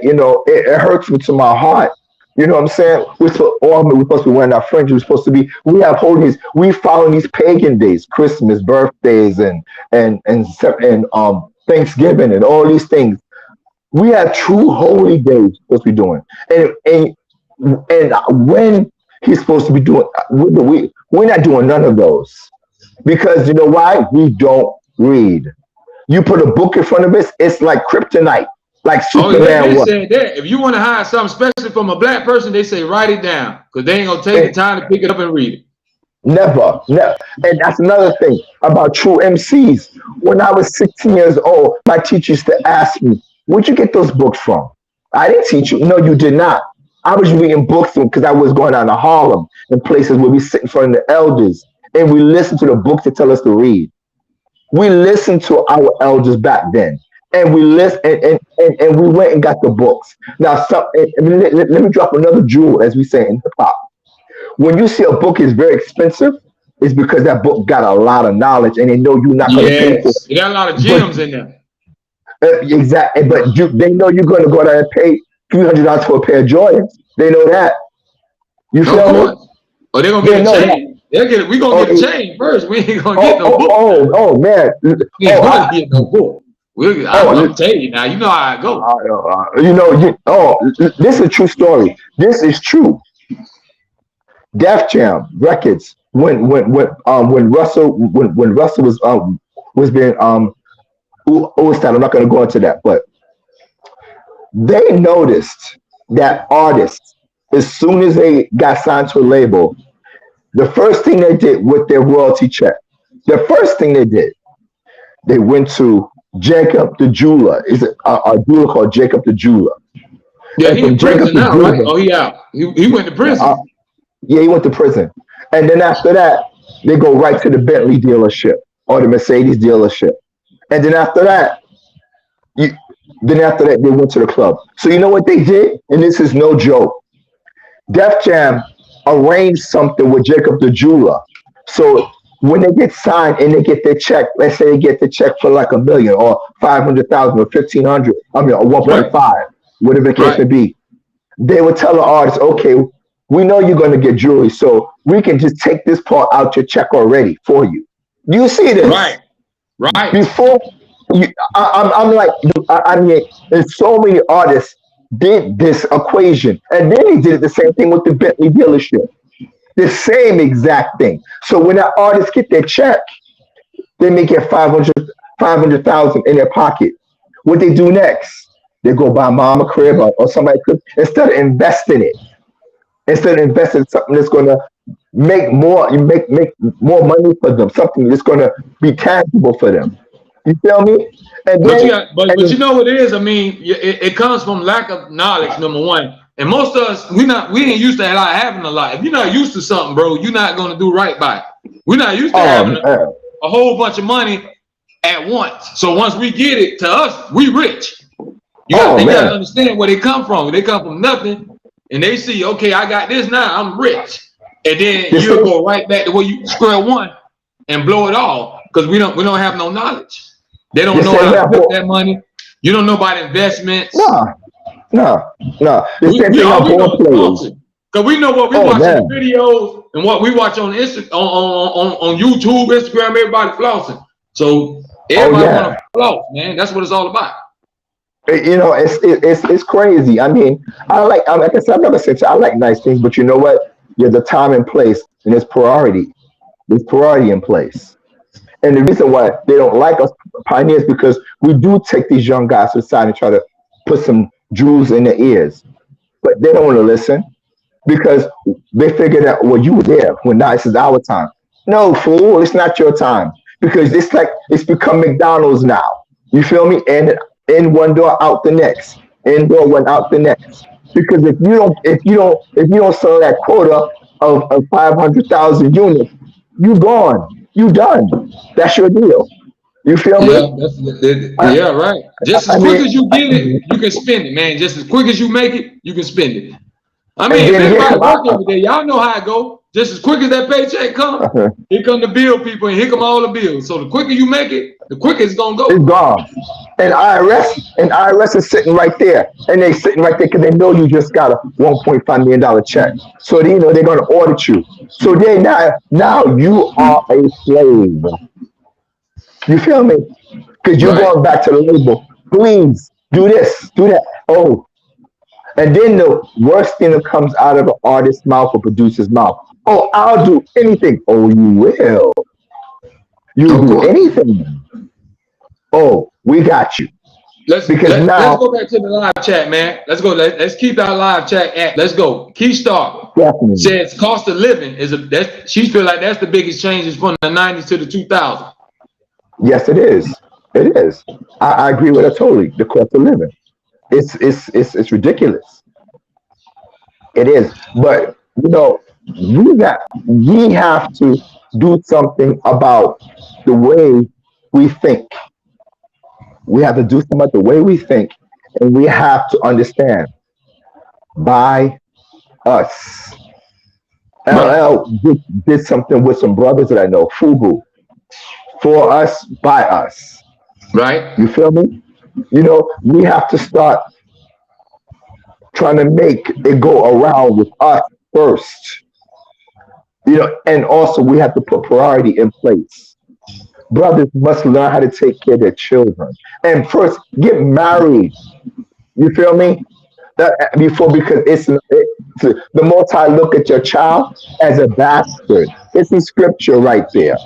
you know, it hurts me to my heart. You know what I'm saying? We're supposed to be wearing our fringes. We're supposed to be. We have holidays. We follow these pagan days, Christmas, birthdays, and Thanksgiving, and all these things. We have true holy days we're supposed to be doing, and when he's supposed to be doing, we're not doing none of those because you know why? We don't read. You put a book in front of us, it's like kryptonite, like Oh yeah, Superman they was. said that. If you want to hide something, especially from a black person, they say write it down because they ain't gonna take the time to pick it up and read it. Never. And that's another thing about true MCs. When I was 16 years old, my teacher used to ask me, where'd you get those books from? I didn't teach you. No, you did not. I was reading books because I was going down to Harlem and places where we sit in front of the elders and we listen to the books that tell us to read. We listened to our elders back then. And we list and we went and got the books. Now, let me drop another jewel, as we say in hip hop. When you see a book is very expensive, it's because that book got a lot of knowledge, and they know you're not going to pay for it. Yes, it got a lot of gems in there. Exactly, but they know you're going to go there and pay $300 for a pair of Jordans. They know that. You feel me? Or they're gonna get a chain. They'll get it. We gonna get a chain first. We ain't gonna get no book. Oh man! We ain't gonna get no book. I'm tell you now. You know how I go. This is a true story. This is true. Def Jam Records when Russell was being who was that? I'm not going to go into that, but they noticed that artists, as soon as they got signed to a label, the first thing they did with their royalty check, the first thing they went to Jacob the jeweler. Is a jeweler called Jacob the jeweler. Yeah, he in prison now, right? Oh, he out. He went to prison. Yeah, he went to prison. And then after that, they go right to the Bentley dealership or the Mercedes dealership. And then after that, they went to the club. So you know what they did? And this is no joke. Def Jam arranged something with Jacob the jeweler. So when they get signed and they get their check, let's say they get the check for like $1 million or 500,000 or 1,500, or 1.5, whatever the case may be, they would tell the artist, okay, we know you're going to get jewelry, so we can just take this part out your check already for you. You see this? Right. Before, I'm like, I mean, there's so many artists did this equation, and then he did the same thing with the Bentley dealership. The same exact thing. So when that artist get their check, they may get 500,000 in their pocket. What they do next? They go buy mom a crib or somebody could, instead of investing it. Instead of investing in something that's going to make more money for them, something that's going to be tangible for them. You feel me? And then, but you know what it is? I mean, it comes from lack of knowledge, number one. And most of us, we ain't used to having a lot. If you're not used to something, bro, you're not going to do right by it. We're not used to having a whole bunch of money at once. So once we get it, to us, we rich. You got to understand where they come from. They come from nothing. And they see, okay, I got this now, I'm rich. And then you'll go right back to where you square one and blow it all. Because we don't have no knowledge. They don't know how to flip that money. You don't know about investments. No. Because we know what we watch in videos and what we watch on on YouTube, Instagram, everybody flossing. So everybody want to floss, man. That's what it's all about. You know, it's crazy. I mean, like I said, I'm not gonna say I like nice things, but you know what? There's a time and place, and there's priority. There's priority in place. And the reason why they don't like us pioneers because we do take these young guys to the side and try to put some jewels in their ears, but they don't want to listen because they figure that you were there when now this is our time. No, fool, it's not your time because it's like it's become McDonald's now. You feel me? And in one door, out the next. In door, one out the next. Because if you don't sell that quota of 500,000 units, you gone. You done. That's your deal. You feel me? Yeah, right. Just as quick as you get it, you can spend it, man. Just as quick as you make it, you can spend it. I mean, if everybody work every day, y'all know how it go. Just as quick as that paycheck comes, here come the bill people and here come all the bills. So the quicker you make it, the quicker it's gonna go. It's gone. And IRS is sitting right there, and they sitting right there because they know you just got a $1.5 million check. So they, they're going to audit you. So they now you are a slave. You feel me? Because you're Right. going back to the label. Please do this, do that. Oh, and then the worst thing that comes out of an artist's mouth or producer's mouth. Oh, I'll do anything. Oh, you will. You Of do course. anything. Oh, we got you. Let's go back to the live chat, man. Let's go. Let's keep our live chat at. Let's go. Keystar Definitely. says cost of living is she feel like that's the biggest changes from the 90s to the 2000s. Yes, it is. It is. I agree with her totally. The cost of living. It's ridiculous. It is. But we have to do something about the way we think. We have to do something about the way we think, and we have to understand by us. Right. LL did something with some brothers that I know, Fubu, for us, by us. Right. You feel me? We have to start trying to make it go around with us first. And also we have to put priority in place. Brothers must learn how to take care of their children. And first, get married. You feel me? Because the more I look at your child as a bastard. It's in scripture right there.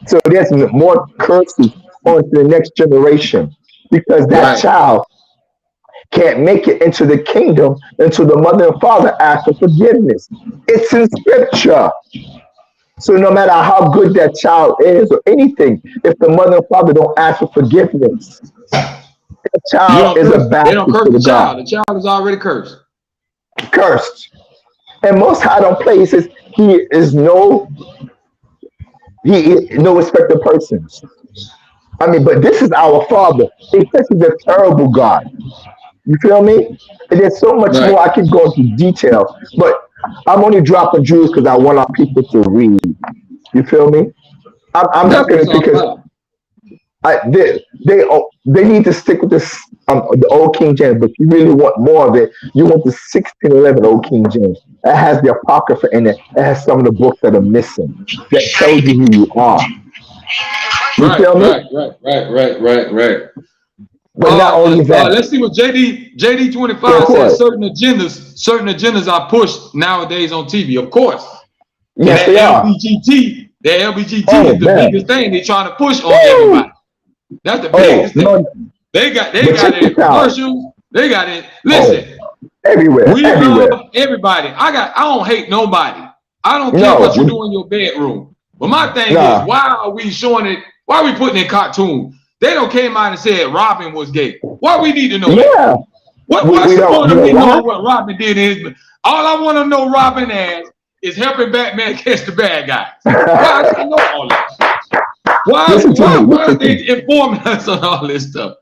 So there's more curses on to the next generation because that Right. child can't make it into the kingdom until the mother and father ask for forgiveness. It's in scripture. So no matter how good that child is or anything, if the mother and father don't ask for forgiveness, that child is a They don't bastard curse to the the child. God. The child is already cursed. Cursed. And most high don't play. He says no respect of persons. I mean, but this is our father. This is a terrible God. You feel me? And there's so much Right. more I could go into detail, but I'm only dropping jewels because I want our people to read. You feel me? I'm That's not what gonna it's all because about. they need to stick with this the old King James. But if you really want more of it, you want the 1611 old King James. That has the Apocrypha in it. It has some of the books that are missing. That tells you who you are. You Right. feel me? Right. But not only that, Let's see what JD 25 go for says. it. Certain agendas are pushed nowadays on TV, of course. And Yes, that they are. LBGT Oh is the man. biggest thing they trying to push on Woo! everybody. That's the Oh biggest thing. no. They got But it check in this out. commercials. They got it. Oh, Listen, everywhere, we love everywhere. everybody. I don't hate nobody. I don't care No, what you do in your bedroom. But my thing is, nah. why are we showing it? Why are we putting in cartoons? They don't came out and said Robin was gay. Why we need to know that? Yeah. What's We the don't. point You of know me why? knowing what Robin did in his? All I want to know Robin as is helping Batman catch the bad guys. Why I gotta know all that? Listen to me. Why are Listen to they me. informing us on all this stuff?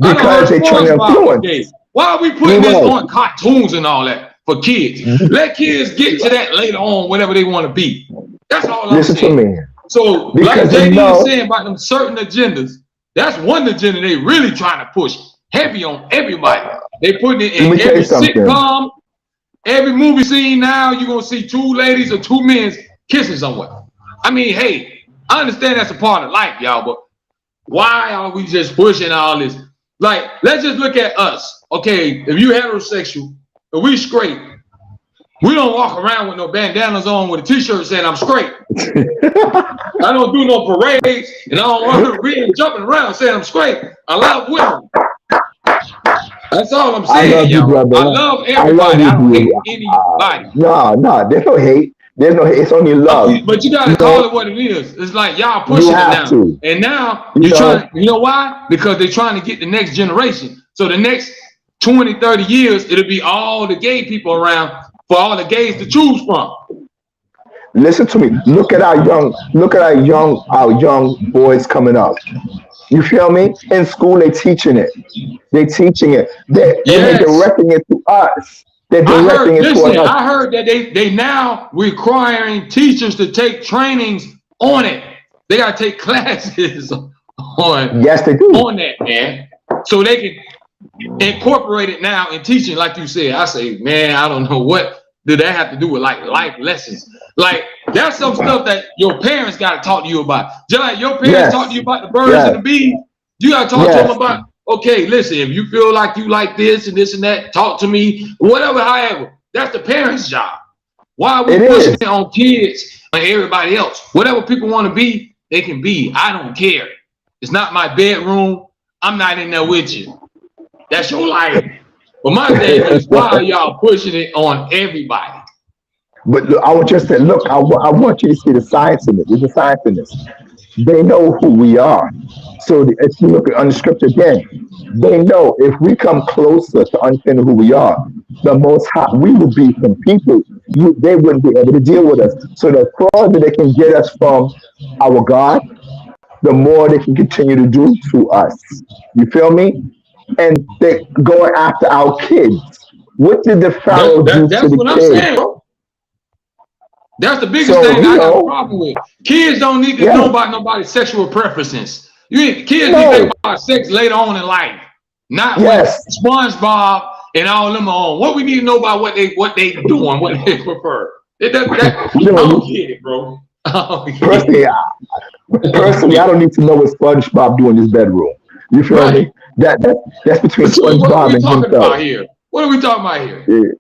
I done Because heard they're trying to SpongeBob was gay. influence. Why are we You putting this know. on cartoons and all that for kids? Let kids get to that later on, whenever they want to be. That's all I'm Listen to saying. me. So, like Because they JD is know. saying about them certain agendas, that's one agenda they really trying to push heavy on everybody. They putting it Let in me tell every you something. sitcom, every movie scene now. You're gonna see two ladies or two men kissing someone. I mean, hey, I understand that's a part of life, y'all, but why are we just pushing all this? Like, let's just look at us. Okay, if you heterosexual, if we straight, we don't walk around with no bandanas on with a t-shirt saying I'm straight. I don't do no parades, and I don't run around jumping around saying I'm straight. I love women. That's all I'm I saying, love you, y'all. brother. I love I love everybody. you, I don't dude. hate anybody. No. There's no hate. There's no hate. It's only love. But you gotta You call know. it what it is. It's like y'all You pushing it have now. to. And now You you're know. trying, you know why? Because they're trying to get the next generation. So the next 20, 30 years, it'll be all the gay people around for all the gays to choose from. Listen to me. Look at our young boys coming up. You feel me? In school, they teaching it. They're teaching it. They're Yes. directing it to us. They're directing it toward us. I heard that they now requiring teachers to take trainings on it. They gotta take classes Yes, they do. on that, man. so they can incorporate it now in teaching. Like you said, I say, man, I don't know what do that have to do with like life lessons. Like that's some stuff that your parents got to talk to you about. Just like your parents talk to you about the birds and the bees, you got to talk to them about, okay, listen, if you feel like you like this and this and that, talk to me, whatever, however. That's the parents' job. Why are we pushing it on kids and everybody else? Whatever people want to be, they can be. I don't care. It's not my bedroom. I'm not in there with you. That's your life. But my thing is, why are y'all pushing it on everybody? But look, I would just say, look, I want you to see the science in it. There's a science in this. They know who we are. So if you look at the scripture again, they know if we come closer to understanding who we are, the most high we will be from people. They wouldn't be able to deal with us. So the further they can get us from our God, the more they can continue to do to us. You feel me? And they're going after our kids. What did the Pharaoh do to the kids? I'm saying, bro. That's the biggest thing I got a problem with. Kids don't need to know about nobody's sexual preferences. Kids need to think about sex later on in life, not when SpongeBob and all of them are on. What we need to know about what they doing, what they prefer. I don't get it, bro. Personally, I don't need to know what SpongeBob do in his bedroom. You feel me? That's between SpongeBob and himself. What are we talking about here?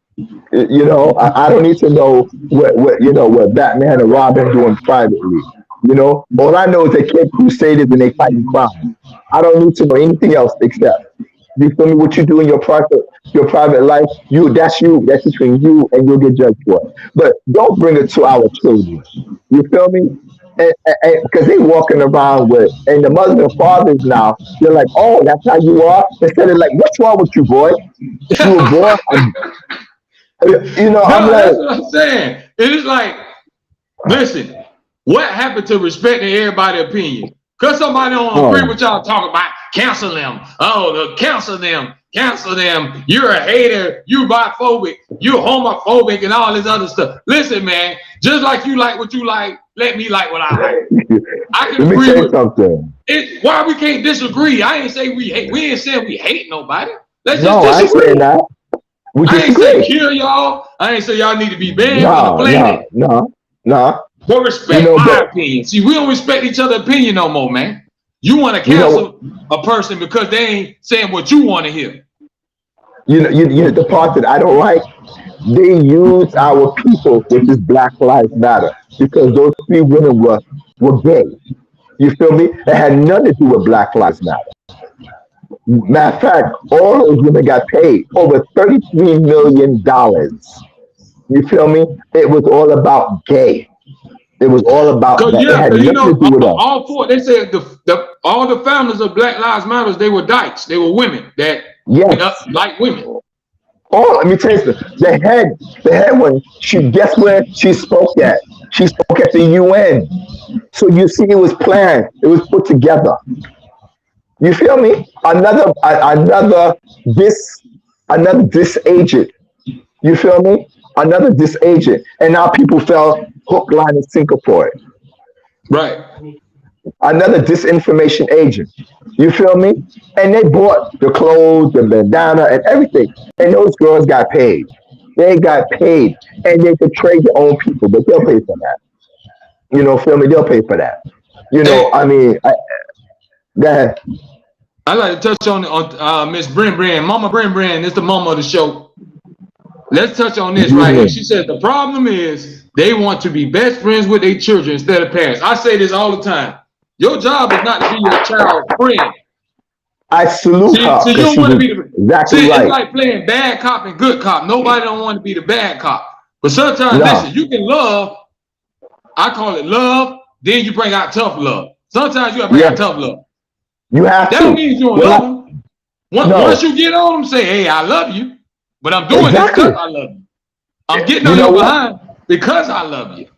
You know, I don't need to know what Batman and Robin doing privately. You know, all I know is they kill crusaders and they fighting crime. I don't need to know anything else except, you feel me, what you do in your private life. That's between you, and you'll get judged for it. But don't bring it to our children. You feel me? Because they walking around with, and the mothers and fathers now, they're like, oh, that's how you are. Instead of like, what's wrong with you, boy? You a boy? You know, I'm like, that's what I'm saying. It is like, listen, what happened to respecting everybody's opinion? Because somebody don't agree with y'all talking about, cancel them. Oh, cancel them. You're a hater. You're biphobic. You're homophobic and all this other stuff. Listen, man, just like you like what you like, let me like what I like. I can agree with something. Why we can't disagree? I ain't say we hate. We ain't saying we hate nobody. Let's just disagree. I ain't saying that. I ain't say kill y'all. I ain't say y'all need to be banned from the planet. No. But respect my opinion. See, we don't respect each other's opinion no more, man. You want to cancel a person because they ain't saying what you want to hear. You know, the part that I don't like, they use our people, which is Black Lives Matter, because those 3 women were gay. You feel me? It had nothing to do with Black Lives Matter. Matter of fact, all those women got paid over $33 million. You feel me? It was all about gay. It was all about that. Yeah, it had you nothing to do with us. All 4. They said all the founders of Black Lives Matter, they were dykes. They were women that like women. Oh, let me tell you something. The head one. Guess where she spoke at? She spoke at the UN. So you see, it was planned. It was put together. You feel me? Another dis agent. You feel me? Another dis agent. And now people fell hook, line, and sinker for it. Right. Another disinformation agent. You feel me? And they bought the clothes, the bandana, and everything. And those girls got paid. They got paid. And they betrayed their own people, but they'll pay for that. You know, feel me? They'll pay for that. You know, I mean, go ahead. I'd like to touch on Miss Bren. Mama Bren is the mama of the show. Let's touch on this right here. She said the problem is they want to be best friends with their children instead of parents. I say this all the time. Your job is not to be your child's friend. I salute her. So you don't want to be the exactly right. It's like playing bad cop and good cop. Nobody don't want to be the bad cop. But sometimes, listen, you can love. I call it love. Then you bring out tough love. Sometimes you have to bring out tough love. You have that to. Don't mean you don't love them. Once you get on them, say, hey, I love you. But I'm doing this because I love you. I'm getting on your behind because I love you.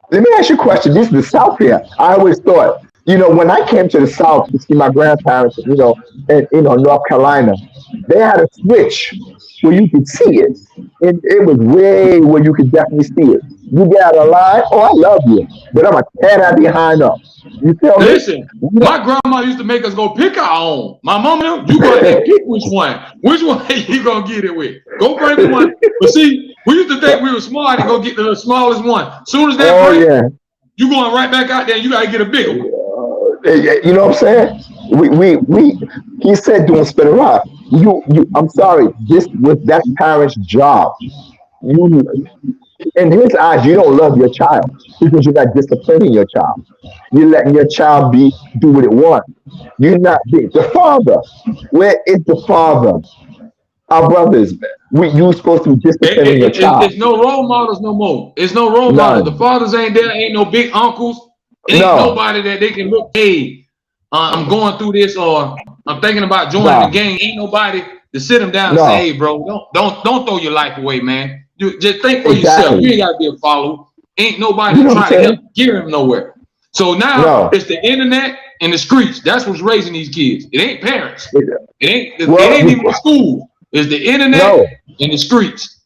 Let me ask you a question. This is the South here. I always thought, you know, when I came to the South to see my grandparents, you know, in North Carolina, they had a switch where you could see it. And it was way where you could definitely see it. You get out of line, oh, I love you, but I'm gonna tear that behind up. You feel me? Listen, my grandma used to make us go pick our own. My mama, you go out there and pick which one. Which one you gonna get it with? Go bring the one. But see, we used to think we were smart and go get the smallest one. Soon as that Oh break, yeah. you going right back out there. You gotta get a bigger one. You know what I'm saying? He said don't spit it out. I'm sorry, this was that parent's job. You, in his eyes, you don't love your child because you're not disciplining your child. You're letting your child do what it wants. You're not the father. Where is the father? Our brothers, you supposed to be disciplining your child. It's no role models no more. It's no role models. The None. fathers ain't there. Ain't no big uncles. Ain't No. nobody that they can look. Hey, I'm going through this, or I'm thinking about joining the No. gang. Ain't nobody to sit them down and say, No. "Hey, bro, don't throw your life away, man. You just think for yourself. You Exactly. ain't gotta be a follower. Ain't nobody You to know what I'm try to help saying? gear him nowhere. So now No. it's the internet and the streets. That's what's raising these kids. It ain't parents. It Well, ain't even the school. It's the internet no. and the streets.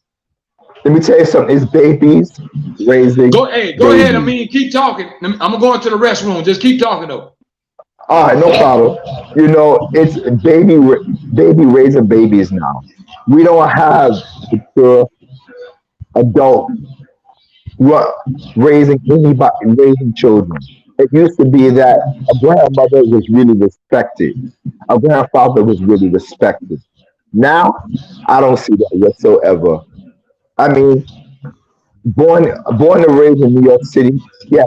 Let me tell you something. It's babies raising Go ahead. I babies. mean, keep talking. I'm gonna go into the restroom. Just keep talking though. All right, no problem. You know, it's baby raising babies now. We don't have mature adults ru- raising anybody, raising children. It used to be that a grandmother was really respected. A grandfather was really respected. Now, I don't see that whatsoever. I mean, born and raised in New York City, yes,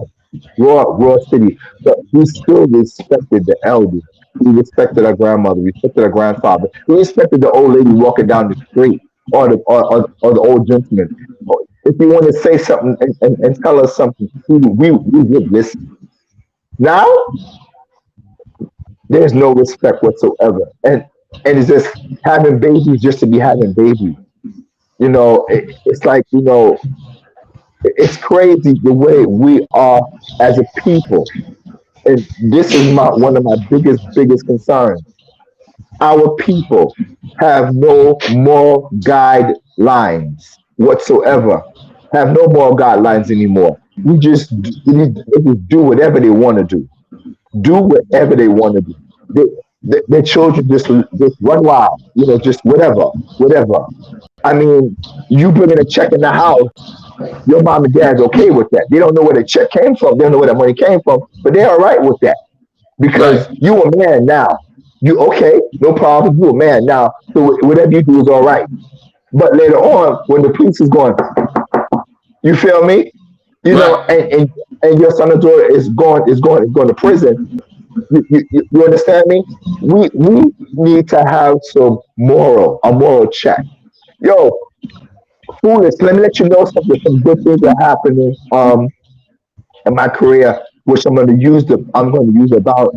raw city, but we still respected the elders. We respected our grandmother, we respected our grandfather, we respected the old lady walking down the street, or the old gentleman. If you want to say something and tell us something, we would listen. Now there's no respect whatsoever, and it's just having babies just to be having babies. It's like, it's crazy the way we are as a people. And this is one of my biggest concerns. Our people have no moral guidelines whatsoever. Have no moral guidelines anymore. They just do whatever they want to do. Do whatever they want to do. Their children just run wild. Just whatever. I mean, you bringing a check in the house, your mom and dad's okay with that. They don't know where the check came from. They don't know where the money came from, but they're all right with that Right. because you a man now. You okay? No problem. You a man now. So whatever you do is all right. But later on, when the police is going, you feel me? Right. And your son or daughter is going to prison. You understand me? We need to have a moral check. Yo, foolish. Let me let you know something. Some good things are happening. In my career, which I'm going to use about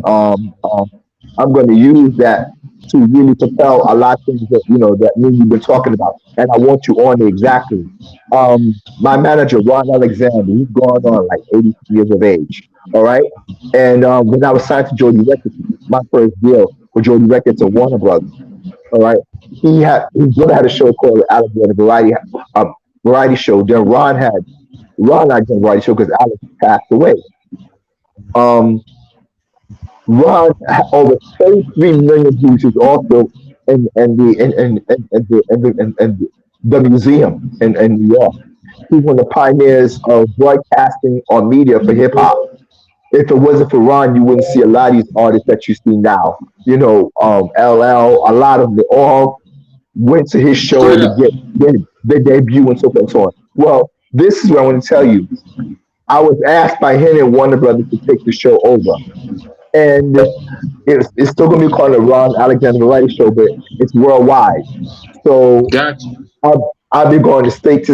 I'm going to use that to really propel a lot of things that me and you've been talking about, and I want you on it exactly. My manager Ron Alexander, he's going on like 80 years of age. All right, and when I was signed to Jody Records, my first deal with Jody Records and Warner Brothers. All right, his brother had a show called Alexander um, Variety Show. Then Ron had done variety show because Alex passed away. Um, Ron had over 33 million views. He's also in the museum in New York. He's one of the pioneers of broadcasting on media for hip hop. If it wasn't for Ron, you wouldn't see a lot of these artists that you see now. LL, a lot of them, they all went to his show Straight to up. get their debut and so forth and so on. Well, this is what I want to tell you. I was asked by Henry and Warner Brothers to take the show over. And it's still going to be called the Ron Alexander Variety Show, but it's worldwide. So Gotcha. I'll be going to state.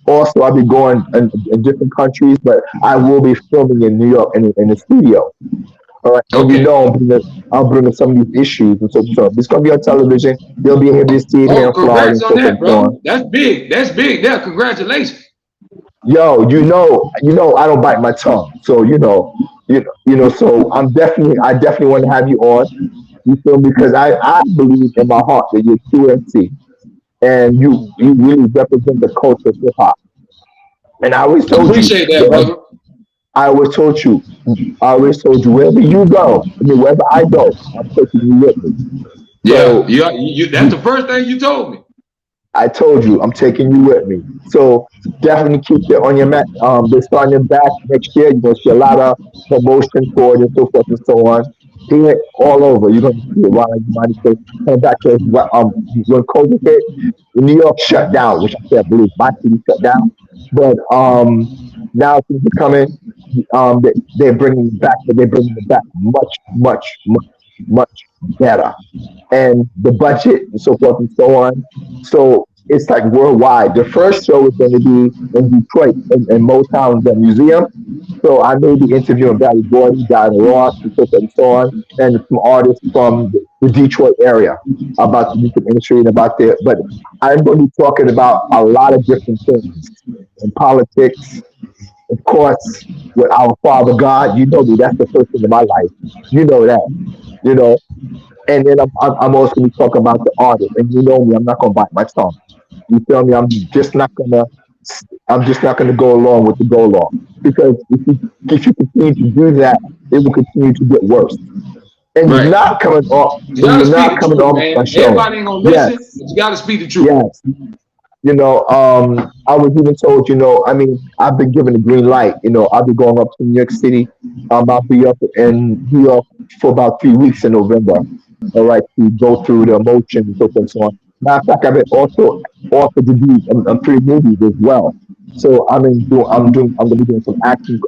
Also, I'll be going in different countries, but I will be filming in New York in the studio. All right. And Okay. I'll bring up some of these issues and so forth. It's going to be on television. They'll be able to see it here Oh, in Florida congrats and on so forth that, and so on. bro. That's big. That's big. Yeah, congratulations. Yo, I don't bite my tongue. So so I definitely want to have you on. You feel me? Because I believe in my heart that you're QMC and you really represent the culture of hip hop. And I always I told you, appreciate that, brother. I always told you, wherever you go, I mean, wherever I go, I'm taking you with me. Yeah, So that's the first thing you told me. I told you, I'm taking you with me. So definitely keep it on your mat. This on your back next year. You're gonna see a lot of promotion for it and so forth and so on. Here all over. You're gonna see it around the United States. Coming back to when COVID hit, New York shut down, which I can't believe my city shut down. But now things are coming. They're bringing it back, but they're bringing it back much, much, much, much better, and the budget and so forth and so on. So it's like worldwide. The first show is going to be in Detroit in Motown, the museum. So I may be interviewing Barry Gordon, Diana Ross, and so forth and so on, and some artists from the Detroit area about the music industry and about their. But I'm going to be talking about a lot of different things in politics, of course, with our Father God. You know me, that's the first thing in my life. You know that. You know, and then I'm also going to talk about the artist. And you know me, I'm not going to bite my tongue. You feel me? I'm just not gonna go along with the go along, because if you continue to do that, it will continue to get worse. And you're Right. not coming off You and gotta you're speak not the coming truth, off man. my show. Everybody ain't gonna listen, Yes, but you gotta speak the truth. yes. I was even told, I mean, I've been given a green light. I'll be going up to New York City. I'll be up in New York for about 3 weeks in November. All right, to go through the emotions and so forth and so on. Matter of fact, I've been also offered to do 3 movies as well. So I'm gonna be doing some acting.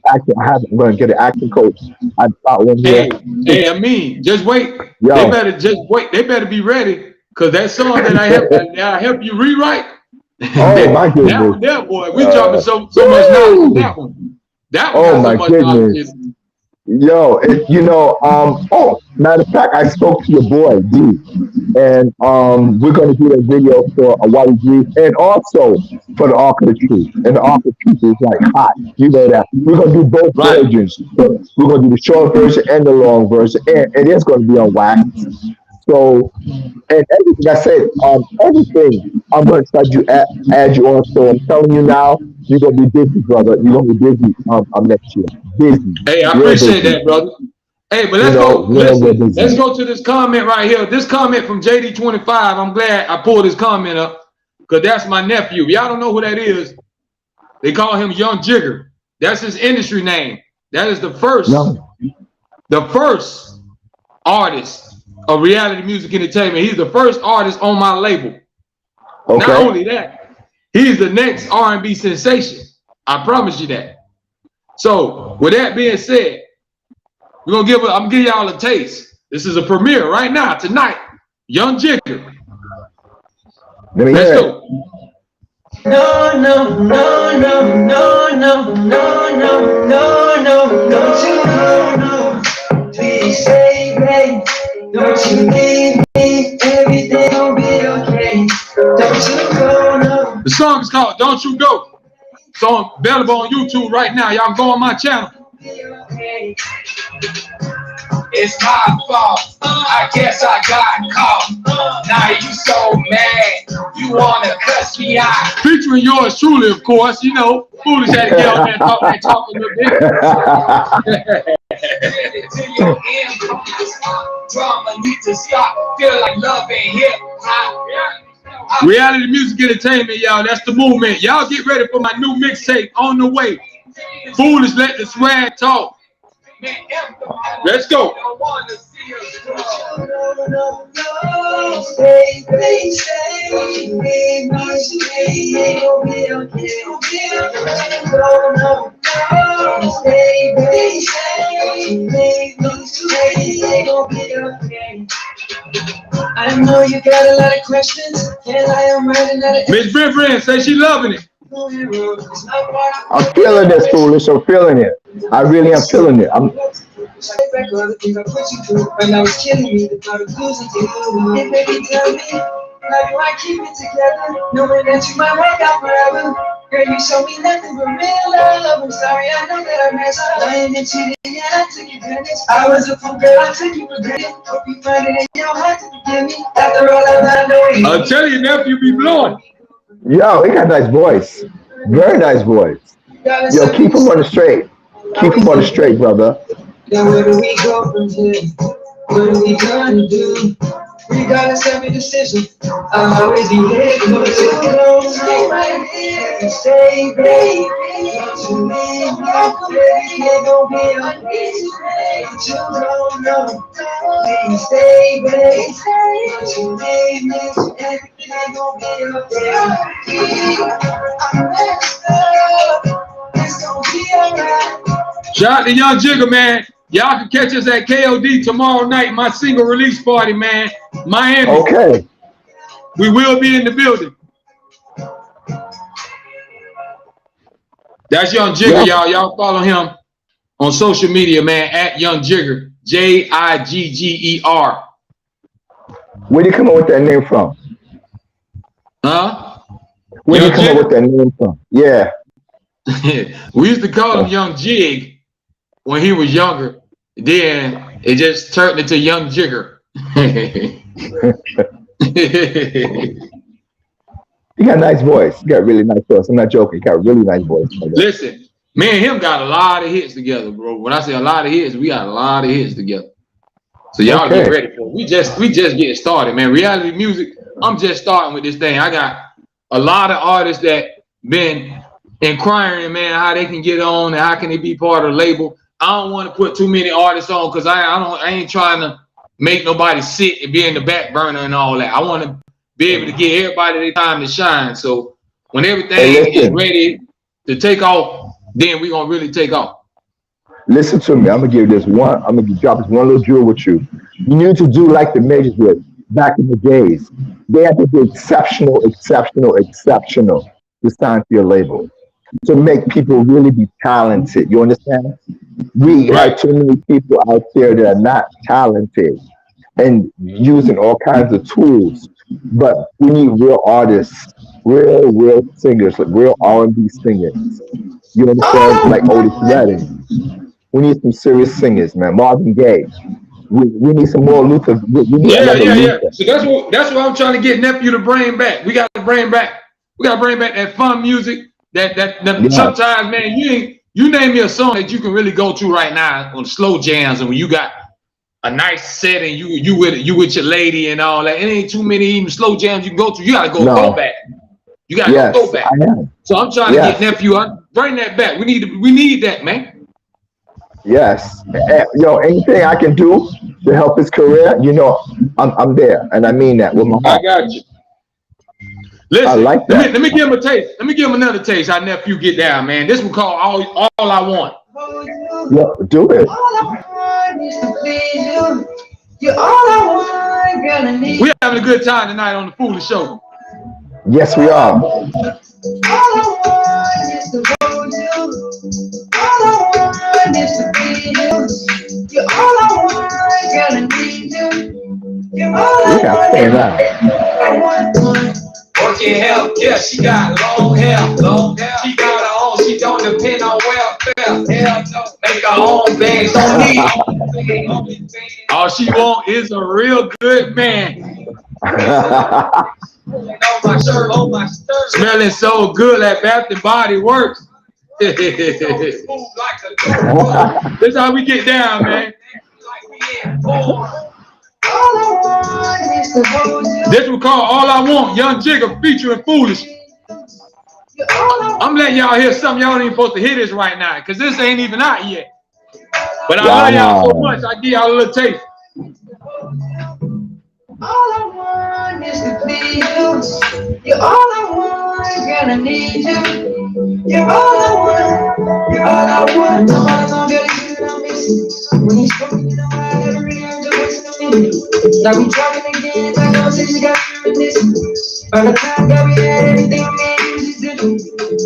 Acting. I'm gonna get an acting coach. I got one here. Hey, I mean, just wait. They Yo, better just wait. They better be ready, cause that song that I help you rewrite. oh my that goodness. one there, boy. We dropping Uh, so much knowledge on woo! that one. That one Oh got so my much knowledge in goodness. it. Yo, matter of fact, I spoke to your boy, D, and we're gonna do that video for a White Grief and also for the Ark of the Truth. And the Ark of the Truth is like hot. You know that. We're gonna do both Right. versions. So we're gonna do the short version and the long version, and it is gonna be on wax. So, and everything I said, everything I'm gonna try to add you on. So I'm telling you now, you're gonna be busy, brother. You're gonna be busy next year. Busy, Hey, I real appreciate busy. that, brother. Hey, but let's go. Real Listen, let's busy. go to this comment right here. This comment from JD25. I'm glad I pulled this comment up, because that's my nephew. Y'all don't know who that is. They call him Young Jigger. That's his industry name. That is No, the first artist of reality music entertainment. He's the first artist on my label. Not okay. only that, he's the next R&B sensation. I promise you that. So, with that being said, I'm gonna give y'all a taste. This is a premiere right now, tonight. Young Jigger. Let me Let's hear it. go. No, no, no, no, no, no, no, no, no, no, don't you know, no. Please say, babe, don't you leave me, everything will be okay. Don't you go, no. The song is called Don't You Go. It's available on YouTube right now. Y'all go on my channel. It's my fault. I guess I got caught. Now you so mad. You wanna cuss me out. Featuring yours truly, of course. Foolish had to get on there and talk a little bit. Drama need to stop. Feel like love ain't hip hop. Reality music entertainment, y'all. That's the movement. Y'all get ready for my new mixtape on the way. Foolish, let the swag talk. Let's go. I know you got a lot of questions, and I am writing out. Miss Brin say she loving it. I'm feeling this, Foolish. I'm feeling it. I really am feeling it. When I was killing me, the thought of losing you. And baby, tell me, how do I keep it together? Knowing that you might work out forever. Girl, you show me nothing but real love. I'm sorry, I know that I messed up. Lying and cheating, yeah, I took advantage. I was a fool, girl, I took you for granted. Hope you find it in your heart to forgive me. After all I've done, I'm telling you, nephew be blowing. Yo, he got a nice voice. Very nice voice. Yo, keep him on the straight. Keep him on the straight, brother. Now where do we go from here? What are we gonna do? We gotta set a decision. I'll always be there for you. Stay right here and stay great. Don't you leave me, baby, it gon' be okay. But you don't know, please stay great. Don't you leave me, everything gon' be okay. It's gon' be alright. Shout out to Young Jigger, man. Y'all can catch us at KOD tomorrow night, my single release party, man. Miami. Okay. We will be in the building. That's Young Jigger, y'all. Y'all follow him on social media, man, at Young Jigger. Jigger. Where did you come up with that name from? Huh? Where did you come up with that name from? Yeah. We used to call him Young Jig when he was younger. Then it just turned into Young Jigger. You got a nice voice. You got a really nice voice. I'm not joking. You got a really nice voice. Listen, me and him got a lot of hits together, bro. When I say a lot of hits, we got a lot of hits together. So y'all get ready for it. We just getting started, man. Reality music, I'm just starting with this thing. I got a lot of artists that been inquiring, man, how they can get on and how can they be part of the label. I don't want to put too many artists on because I ain't trying to make nobody sit and be in the back burner and all that. I want to be able to give everybody their time to shine. So when everything is ready to take off, then we're gonna really take off. Listen to me. I'm gonna give this one. I'm gonna drop this one little jewel with you. You need to do like the majors did back in the days. They had to be exceptional to sign to your label, to make people really be talented. You understand? We have too many people out there that are not talented and using all kinds of tools, but we need real artists, real singers, like real R&B singers. You understand? Like Otis Redding. We need some serious singers, man. Marvin Gaye. We need some more Luther. We need Luther. So that's what I'm trying to get nephew to bring back. We got to bring back that fun music. That sometimes, man, you name me a song that you can really go to right now on slow jams, and when you got a nice set and you with your lady and all that. It ain't too many even slow jams you can go to. You gotta go back. You gotta go back. So I'm trying to get nephew. Bring that back. We need that, man. Yes. Yo, anything I can do to help his career, you know, I'm there, and I mean that with my heart. I got you. Listen, I like that. Let me give him a taste. Let me give him another taste. How nephew get down, man. This one called All I Want. Yo, do it. All I want is to please you. You're all I want, girl, I need. We're having a good time tonight on the Foolish Show. Yes, we are. All I want is to hold you. All I want is to be you. You're all I want, girl, I need you. You're all I want. I want. Working hell, yeah, she got long hair. She got her own, she don't depend on welfare. Hell no, make her own bands, don't need. All she want is a real good man. Smelling so good at Bath and Body Works. This is how we get down, man. This was called All I Want, Young Jigger featuring Foolish. I'm letting y'all hear something. Y'all ain't even supposed to hear this right now because this ain't even out yet. But I love y'all so much, I give y'all a little taste. All I want is to please you. You're all I want, girl, I need you. You're all I want. You're all I want. No matter how girl, you know I miss you. When you spoke, you know I never really heard your voice in a minute. Now we talking again, I know since you got through with this. By the time that we had everything, man, you was just different.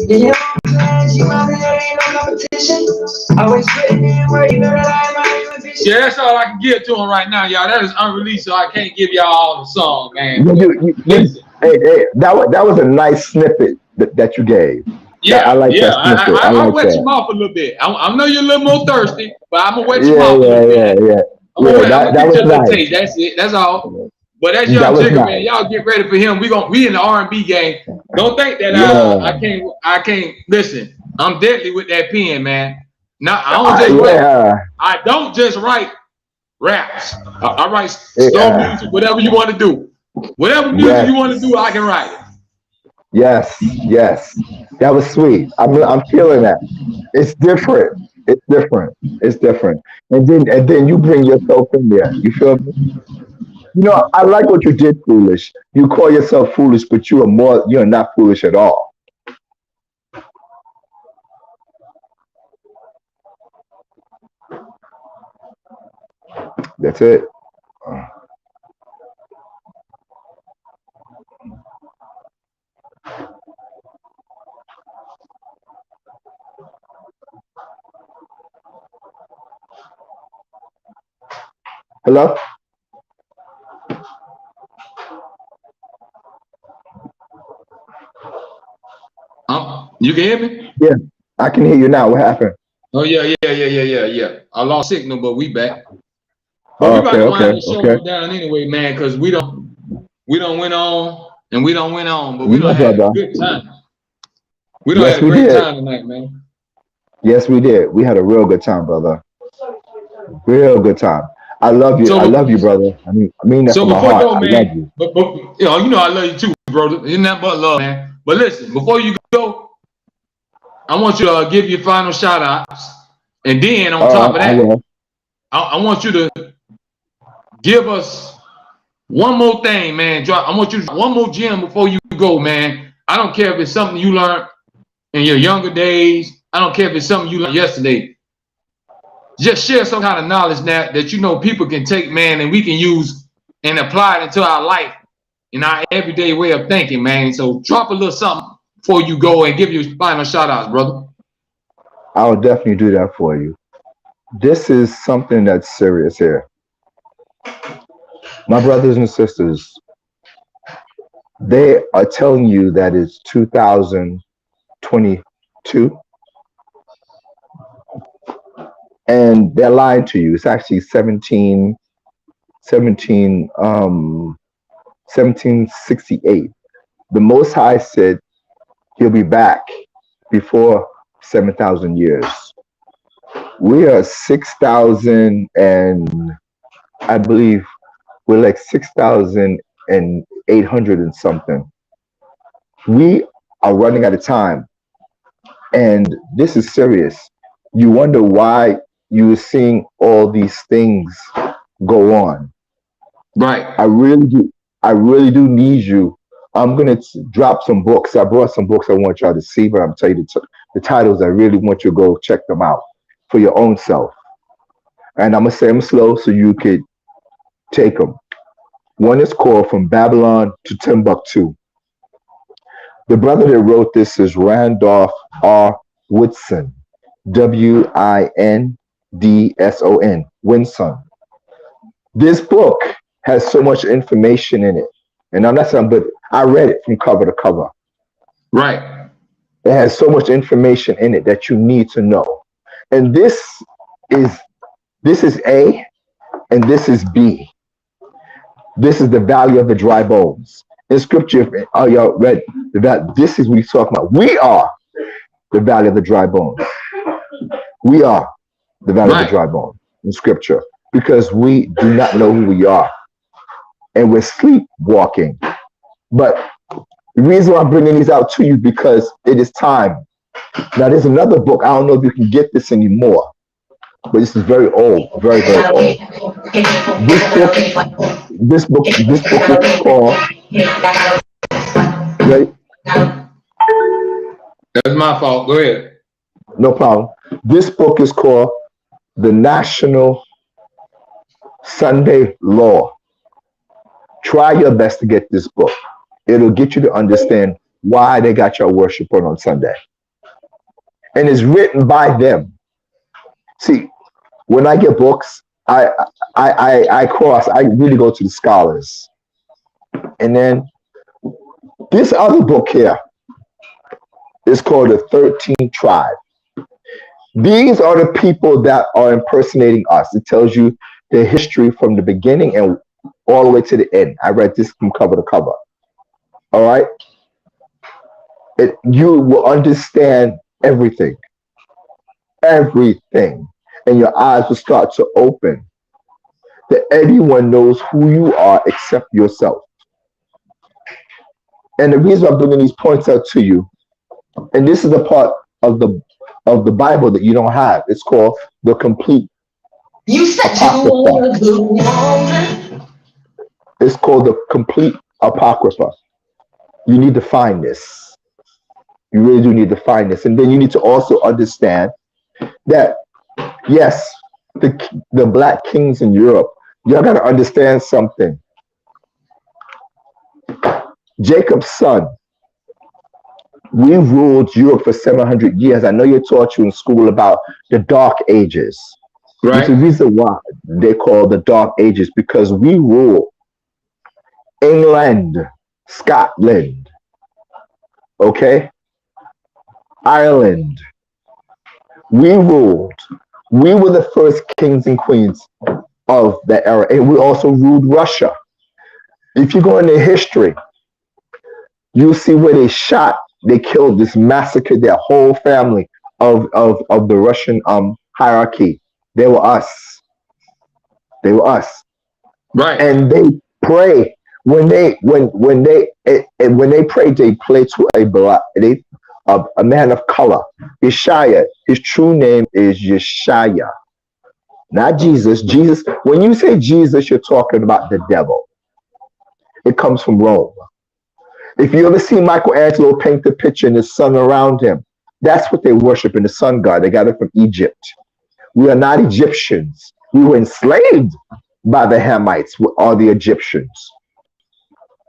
Yeah, your own plans, you might be there, ain't no competition. Always putting in work, you know that I am my ambition. Yeah, that's all I can give to him right now, y'all. That is unreleased, so I can't give y'all all the song, man. Hey, that was a nice snippet that you gave. Yeah, I like that snippet. I wet your mouth a little bit. I know you're a little more thirsty, but I'm gonna wet your mouth. That was nice. Taste. That's it. That's all. But that That young was Jigga, man, nice. y'all get ready for him. We in the R&B game. Don't think that Yeah. I can't listen. I'm deadly with that pen, man. Now I don't just write. Yeah. I don't just write raps. I write slow Yeah. music, whatever you want to do. Whatever music Yes. you want to do, I can write it. Yes. Yes. That was sweet. I'm feeling that. It's different. It's different. It's different. And then you bring yourself in there. You feel me? You know, I like what you did, Foolish. You call yourself foolish, but you're not foolish at all. That's it. Hello? You can hear me? Yeah. I can hear you now. What happened? Oh yeah. I lost signal, but we back. But we Oh, about okay, to okay, wind the show okay. on down anyway, man, because we don't went on and we don't went on, but we Yeah, don't had a brother. good time. We don't had Yes, a we great did. time tonight, man. Yes, we did. We had a real good time, brother. Real good time. I love you. I So love you, brother. I mean that so from my before you heart. go, I love man, you. but you know I love you too, brother. Isn't that but love, man? But listen, before you go, I want you to give your final shout outs. And then on top of I that, will. I want you to give us one more thing, man. I want you to one more gem before you go, man. I don't care if it's something you learned in your younger days. I don't care if it's something you learned yesterday. Just share some kind of knowledge that you know people can take, man, and we can use and apply it into our life in our everyday way of thinking, man. So drop a little something before you go and give your final shout outs, brother. I will definitely do that for you. This is something that's serious here. My brothers and sisters, they are telling you that it's 2022 and they're lying to you. It's actually 1768. The Most High said he'll be back before 7,000 years. We are 6,000 and I believe we're like 6,800 and something. We are running out of time. And this is serious. You wonder why you're seeing all these things go on. Right. I really do. I really do need you. I'm gonna drop some books. I brought some books I want y'all to see, but I'm telling you the titles. I really want you to go check them out for your own self. And I'm gonna say them slow so you could take them. One is called From Babylon to Timbuktu. The brother that wrote this is Randolph R. Woodson. Windson. Winson. This book has so much information in it. And I'm not saying, but I read it from cover to cover. Right. It has so much information in it that you need to know. And is this is A and this is B. This is the valley of the dry bones. In scripture, oh y'all read that this is what he's talking about. We are the valley of the dry bones. We are the valley of the Right. dry bones in scripture because we do not know who we are and we're sleepwalking. But the reason why I'm bringing these out to you because it is time. Now, there's another book. I don't know if you can get this anymore, but this is very old, very, very old. This book is called. Ready? That's my fault. Go ahead. No problem. This book is called The National Sunday Law. Try your best to get this book. It'll get you to understand why they got your worship on Sunday. And it's written by them. See, when I get books, I really go to the scholars. And then this other book here is called The 13th Tribe. These are the people that are impersonating us. It tells you their history from the beginning and all the way to the end. I read this from cover to cover. All right? You will understand everything. Everything. And your eyes will start to open. That everyone knows who you are except yourself. And the reason I'm bringing these points out to you, and this is the part of the Bible that you don't have. It's called the complete You said you were a good woman. It's called the complete apocrypha. You need to find this. You really do need to find this. And then you need to also understand that, yes, the black kings in Europe, y'all got to understand something. Jacob's son, we ruled Europe for 700 years. I know you taught you in school about the Dark Ages. Right. There's a reason why they call the Dark Ages, because we rule England, Scotland, okay? Ireland. We ruled. We were the first kings and queens of that era. And we also ruled Russia. If you go into history, you'll see where they killed, this massacred their whole family of the Russian hierarchy. They were us. They were us. Right. And they pray. When they pray, they pray to a man of color. Yeshaya. His true name is Yeshaya. Not Jesus. Jesus, when you say Jesus, you're talking about the devil. It comes from Rome. If you ever see Michelangelo paint the picture and the sun around him, that's what they worship in the sun god. They got it from Egypt. We are not Egyptians. We were enslaved by the Hamites or the Egyptians.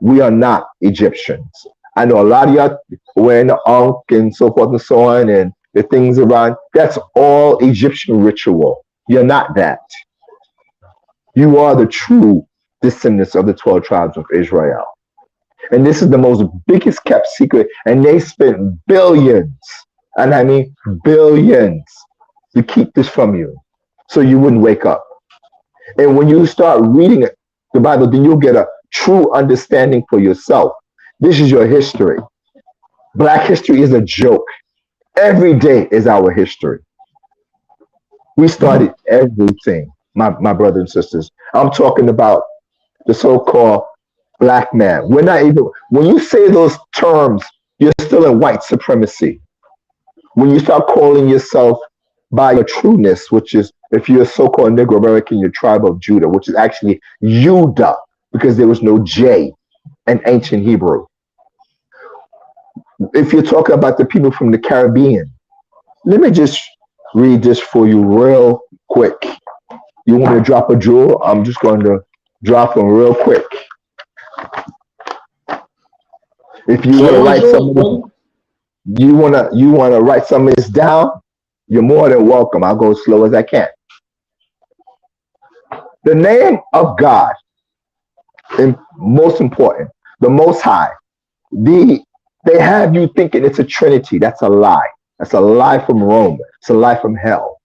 We are not Egyptians. I know a lot of y'all wearing the ankh and so forth and so on, and the things around. That's all Egyptian ritual. You're not that. You are the true descendants of the 12 tribes of Israel. And this is the most biggest kept secret. And they spent billions, and I mean billions, to keep this from you so you wouldn't wake up. And when you start reading it, the Bible, then you'll get a true understanding for yourself. This is your history. Black history is a joke. Every day is our history. We started everything, my brothers and sisters. I'm talking about the so-called black man. We're not even, when you say those terms, you're still in white supremacy. When you start calling yourself by your trueness, which is, if you're a so-called Negro American, your tribe of Judah, which is actually Judah, because there was no J in ancient Hebrew. If you're talking about the people from the Caribbean, let me just read this for you real quick. You want me to drop a jewel? I'm just going to drop them real quick. If you want to write something, you want to write some of this down, you're more than welcome. I'll go as slow as I can. The name of God, and most important, the Most High. They have you thinking it's a Trinity. That's a lie. That's a lie from Rome. It's a lie from hell.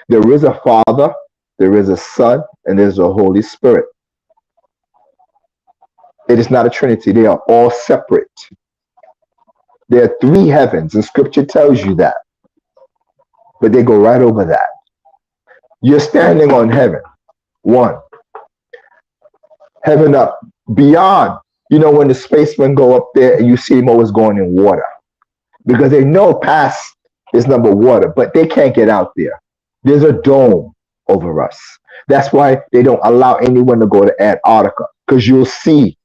There is a Father, there is a Son, and there's a Holy Spirit. It is not a Trinity. They are all separate. There are three heavens, and Scripture tells you that. But they go right over that. You're standing on heaven. One. Heaven up. Beyond. You know, when the spacemen go up there and you see them always going in water. Because they know past is number water, but they can't get out there. There's a dome over us. That's why they don't allow anyone to go to Antarctica. Because you'll see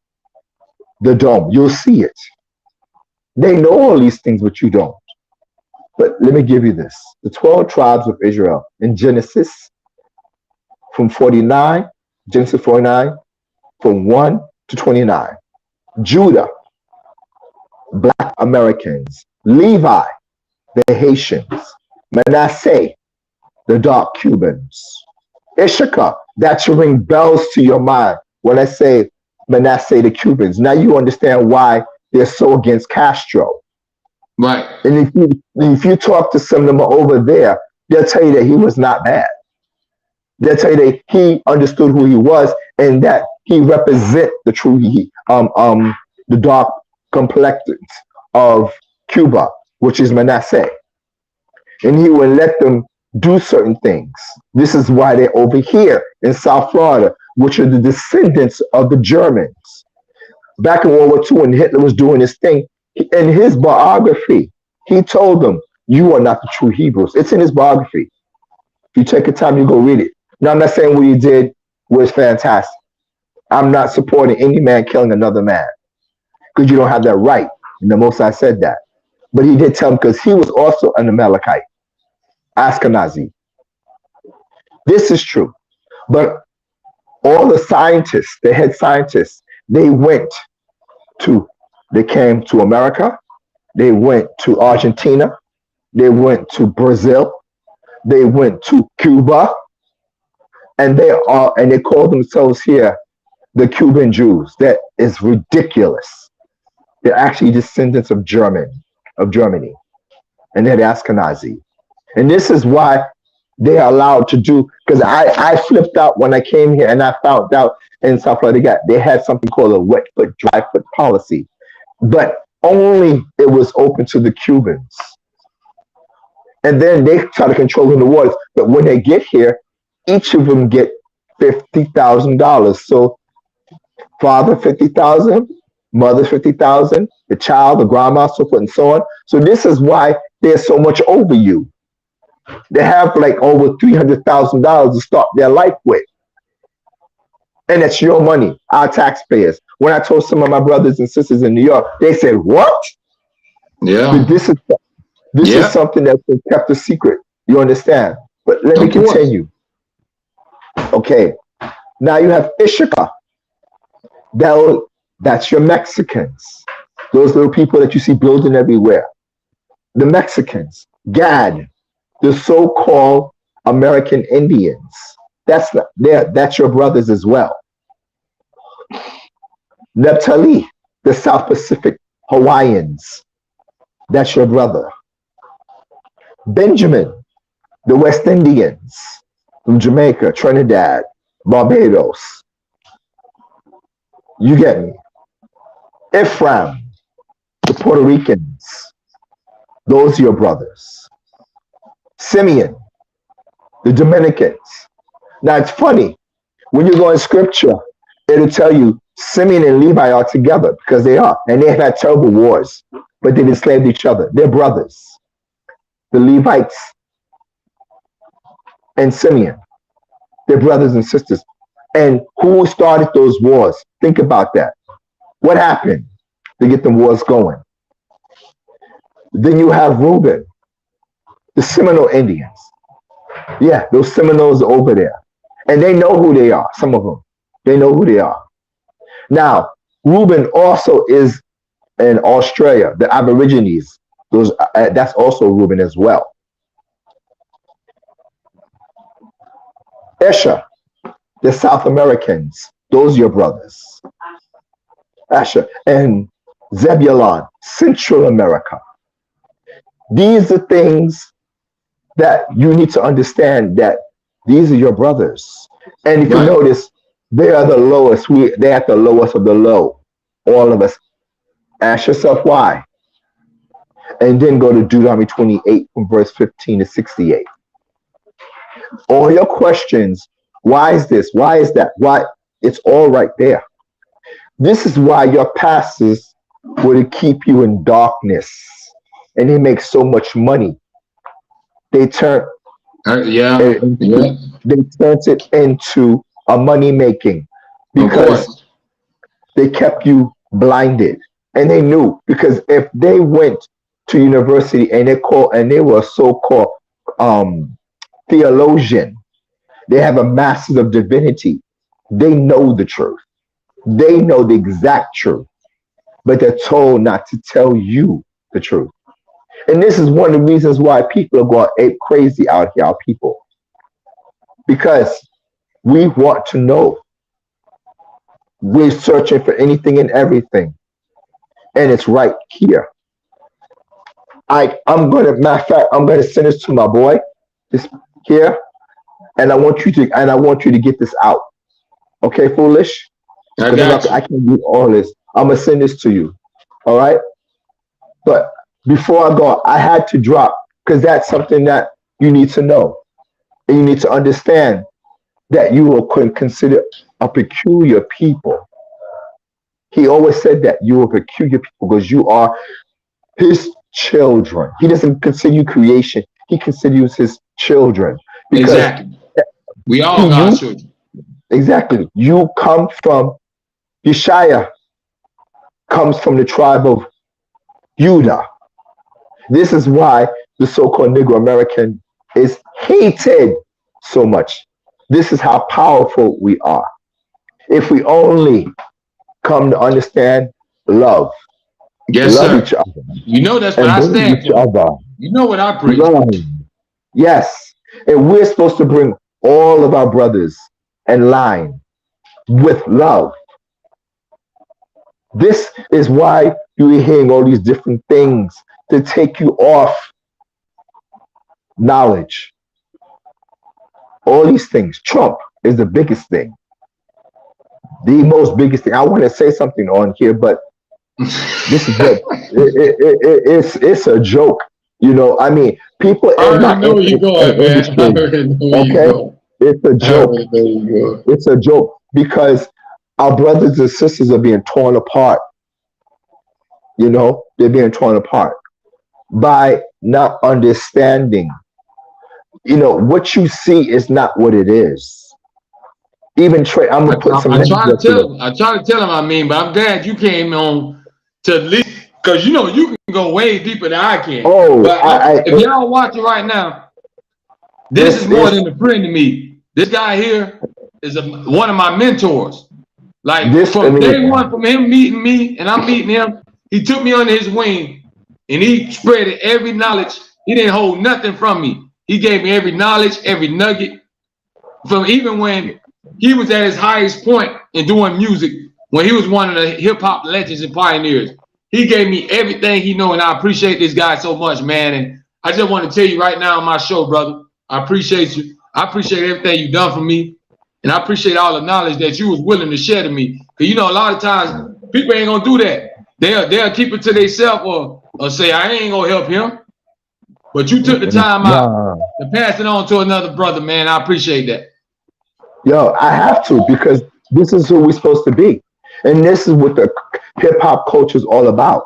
the dome. You'll see it. They know all these things, but you don't. But let me give you this. The 12 tribes of Israel in Genesis, from 49, Genesis 49, from 1 to 29. Judah, Black Americans. Levi, the Haitians. Manasseh, the dark Cubans. Issachar, that should ring bells to your mind when I say Manasseh, the Cubans. Now you understand why they're so against Castro. Right. And if you talk to some of them over there, they'll tell you that he was not bad. They'll tell you that he understood who he was and that he represent the true the dark complexions of Cuba, which is Manasseh, and he would let them do certain things. This is why they're over here in South Florida, which are the descendants of the Germans. Back in World War II, when Hitler was doing his thing, in his biography, he told them, "You are not the true Hebrews." It's in his biography. If you take the time, you go read it. Now, I'm not saying what he did was fantastic. I'm not supporting any man killing another man because you don't have that right. And the Most High said that. But he did tell him because he was also an Amalekite, Ashkenazi. This is true. But all the scientists, the head scientists, they came to America, they went to Argentina, they went to Brazil, they went to Cuba, and they call themselves here the Cuban Jews. That is ridiculous. They're actually descendants of Germany, and they're the Ashkenazi. And this is why they are allowed to do, because I flipped out when I came here and I found out in South Florida they had something called a wet foot, dry foot policy, but only it was open to the Cubans. And then they try to control the waters. But when they get here, each of them get $50,000. So father 50,000, mother 50,000, the child, the grandma, so forth and so on. So this is why there's so much over you. They have like over $300,000 to start their life with. And it's your money, our taxpayers. When I told some of my brothers and sisters in New York, they said, "What?" Yeah. But this is something that's been kept a secret. You understand? But let me continue. Okay. Now you have Ishaka. That's your Mexicans. Those little people that you see building everywhere. The Mexicans. Gad, the so-called American Indians. That's your brothers as well. Neptali, the South Pacific Hawaiians. That's your brother. Benjamin, the West Indians from Jamaica, Trinidad, Barbados. You get me? Ephraim, the Puerto Ricans. Those are your brothers. Simeon, the Dominicans. Now it's funny, when you go in scripture, it'll tell you Simeon and Levi are together because they are. And they have had terrible wars, but they've enslaved each other. They're brothers. The Levites and Simeon, they're brothers and sisters. And who started those wars? Think about that. What happened to get the wars going? Then you have Reuben, the Seminole Indians. Yeah, those Seminoles are over there. And they know who they are, some of them. They know who they are. Now, Reuben also is in Australia, the Aborigines. That's also Reuben as well. Esher, the South Americans. Those are your brothers. Asher and Zebulon, Central America. These are things that you need to understand, that these are your brothers. And if you notice, they are the lowest. They're at the lowest of the low. All of us. Ask yourself why. And then go to Deuteronomy 28 from verse 15 to 68. All your questions, why is this? Why is that? Why? It's all right there. This is why your pastors would keep you in darkness. And they make so much money. They turn they turned it into a money making because they kept you blinded. And they knew, because if they went to university and they were a so-called theologian, they have a master's of divinity, they know the truth. They know the exact truth, but they're told not to tell you the truth. And this is one of the reasons why people are going ape crazy out here, our people. Because we want to know. We're searching for anything and everything. And it's right here. I'm gonna send this to my boy, this here, and I want you to get this out. Okay, foolish? I because got I you. can't do all this. I'm gonna send this to you. All right. But before I go, I had to drop because that's something that you need to know. And you need to understand that you are considered a peculiar people. He always said that you are peculiar people because you are his children. He doesn't consider you creation. He considers his children because Exactly. We all he God's you children. exactly you come from Yeshaya comes from the tribe of Judah. This is why the so-called Negro American is hated so much. This is how powerful we are. If we only come to understand love, Yes, love sir. each other, You know that's what and I bring stand each for. other, You know what I preach. love. Yes. And we're supposed to bring all of our brothers in line with love. This is why you're hearing all these different things to take you off knowledge. All these things. Trump is the biggest thing, the most biggest thing. I want to say something on here, but this is what it's a joke. I mean, people I in already my know where you're going, man. I industry, already know where you're okay, going. it's a I joke. already know where you're going. It's a joke because our brothers and sisters are being torn apart. They're being torn apart by not understanding. What you see is not what it is. Even Trey, I'm I, gonna put I, some I names try to up here. tell him. I try to tell him. I mean, but I'm glad you came on to at least because you can go way deeper than I can. Oh, But if y'all watching right now, this is more it's than a friend to me. This guy here is one of my mentors. Like this. I from mean, day one, from him meeting me and I'm meeting him, he took me under his wing and he spread every knowledge. He didn't hold nothing from me. He gave me every knowledge, every nugget from even when he was at his highest point in doing music, when he was one of the hip hop legends and pioneers. He gave me everything he knew, and I appreciate this guy so much, man. And I just want to tell you right now on my show, brother, I appreciate you. I appreciate everything you've done for me. And I appreciate all the knowledge that you was willing to share to me. Because a lot of times people ain't gonna do that. They'll keep it to themselves or say, I ain't gonna help him. But you took the time out nah, to pass it on to another brother, man. I appreciate that. yo, I have to because this is who we're supposed to be, and this is what the hip hop culture is all about.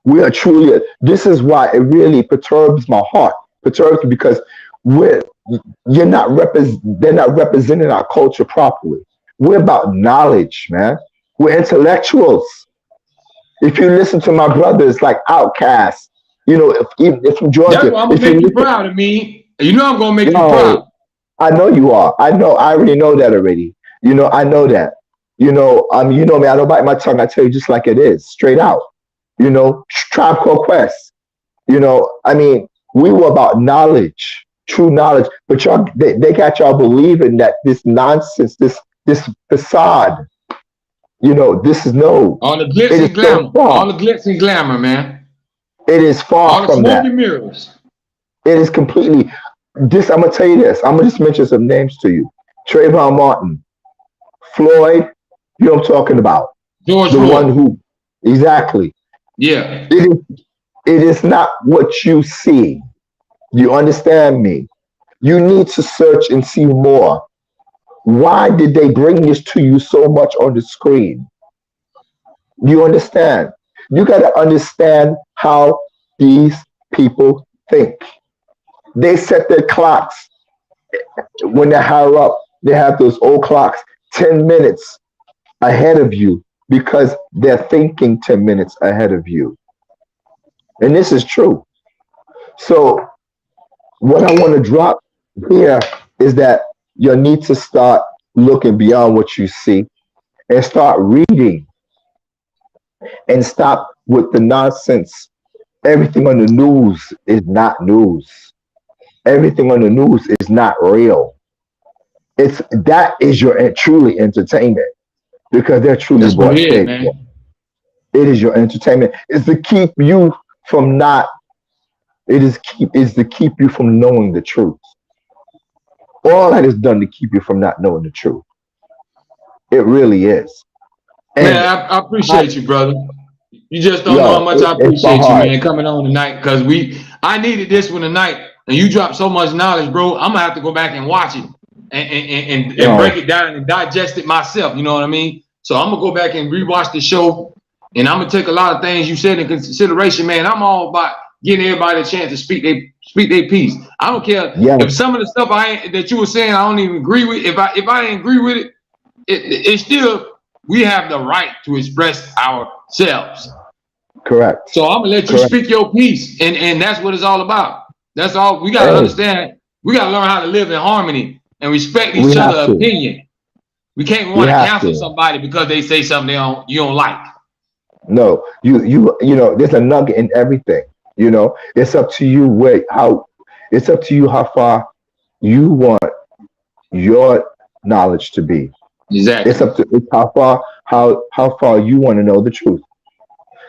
We are truly. This is why it really perturbs my heart. Perturbs me because we're you're not they're not representing our culture properly. We're about knowledge, man. We're intellectuals. If you listen to my brothers like Outkast, if from That's Georgia, why I'm gonna if you make you listen, proud of me. You know I'm gonna make you yo, proud. I know you are. I know. I already know that already. I know that. You know me. I don't bite my tongue. I tell you just like it is, straight out. Tribe Called Quest. I mean, we were about knowledge, true knowledge, but y'all, they got y'all believing that this nonsense, this facade. This is no. All the glitz It is and so glamour. All far. the glitz and glamour, man. It is All far the from smoke that. and mirrors. It is completely. This. I'm gonna tell you this. I'm gonna just mention some names to you. Trayvon Martin, Floyd. You know what I'm talking about. George The one Floyd. who exactly. Yeah. It is. It is not what you see. You understand me? You need to search and see more. Why did they bring this to you so much on the screen? You understand? You got to understand how these people think. They set their clocks when they're higher up. They have those old clocks 10 minutes ahead of you because they're thinking 10 minutes ahead of you. And this is true. So, what I want to drop here is that you need to start looking beyond what you see and start reading and stop with the nonsense. Everything on the news is not news. Everything on the news is not real. That is your truly entertainment because they're truly That's what bought it is, paid for. man. It is your entertainment. It's to keep you from not. Is to keep you from knowing the truth. All that is done to keep you from not knowing the truth. It really is. Man, And I appreciate you, brother. You just don't know how yo, much I it's my appreciate you, heart. man, coming on tonight. Cause I needed this one tonight, and you dropped so much knowledge, bro. I'm gonna have to go back and watch it and break Yo, it down and digest it myself. You know what I mean? So I'm gonna go back and rewatch the show, and I'm gonna take a lot of things you said in consideration, man. I'm all about giving everybody a chance to speak their piece. I don't care yes, if some of the stuff that you were saying I don't even agree with. If I didn't agree with it, it's still we have the right to express ourselves. correct, So I'm gonna let you correct. speak your piece, and that's what it's all about. That's all we gotta Hey, understand. We gotta learn how to live in harmony and respect we each have other's to. opinion. We can't We want to have cancel to. somebody because they say something you don't like. No, you know, there's a nugget in everything. You know, it's up to you it's up to you how far you want your knowledge to be. Exactly. It's how far you want to know the truth.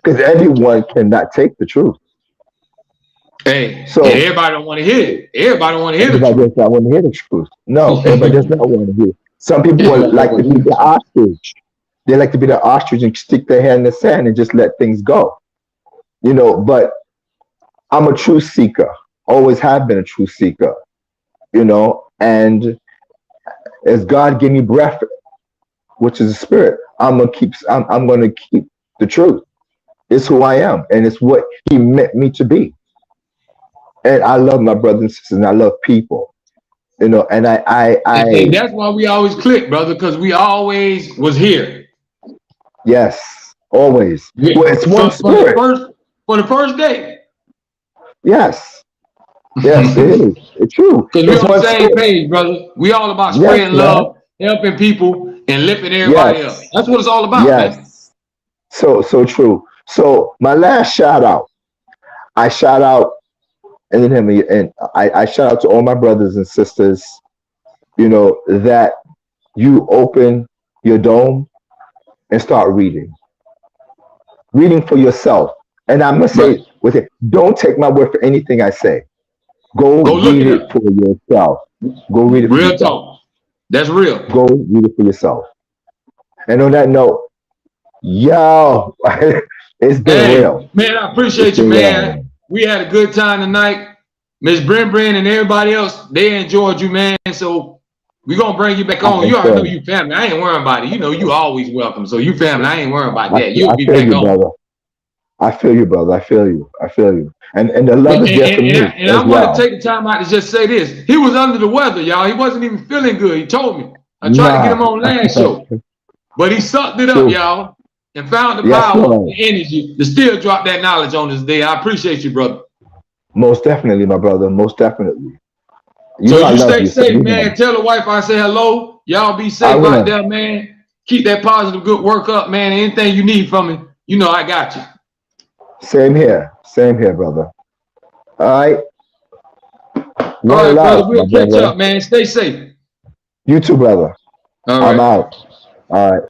Because everyone cannot take the truth. Hey, and So everybody don't want to hear it. Everybody don't want to hear the everybody truth. does not want to hear the truth. No, everybody does not want to hear. Some people would Everybody don't like want to to hear be the the truth. ostrich. They like to be the ostrich and stick their head in the sand and just let things go. You know, but I'm a truth seeker. Always have been a truth seeker. You know, and as God gave me breath, which is a spirit, I'm gonna keep the truth. It's who I am, and it's what He meant me to be. And I love my brothers and sisters, and I love people. You know, and And that's why we always click, brother, because we always was here. yes, always. Yeah. Well, it's one From the spirit. first day. Yes, yes, it Because is. It's true. we It's on the one same spirit. page, brother. We all about Yes, spreading man. love, helping people, and lifting everybody up. Yes, That's what it's all about, man. yes. So true. So my last shout out, I shout out, and then him, and I shout out to all my brothers and sisters. You know that you open your dome and start reading for yourself. And I'm gonna Right. say with it, don't take my word for anything I say. Go Go look read it it up. for yourself. Go read it for Real yourself. talk. That's real. Go read it for yourself. And on that note, yo, it's been real. Hey, man, I It's appreciate you, been real, man. man. We had a good time tonight. Miss Bren and everybody else, they enjoyed you, man. So we're gonna bring you back I on. You already know confirm. you family. I ain't worrying about it. You know you always welcome. So you family. I ain't worrying about I, that. You'll I be feel back you, on. brother. I feel you, brother. I feel you. I feel you. And the But love is there for me and as I want to well. take the time out to just say this. He was under the weather, y'all. He wasn't even feeling good. He told me. I tried to get him Nah. on last show, but he sucked it up, True. y'all, and found the Yes, power, Lord. the energy to still drop that knowledge on this day. I appreciate you, brother. Most definitely, my brother. Most definitely. You So know I you love stay you, so safe, you know. man. Tell the wife I say hello. Y'all be I safe out will. there, man. Keep that positive good work up, man. Anything you need from me, you know I got you. Same here. Same here, brother. All right. All One right, brother. love, my We'll catch brother. up, man. Stay safe. You too, brother. All I'm right. out. All right.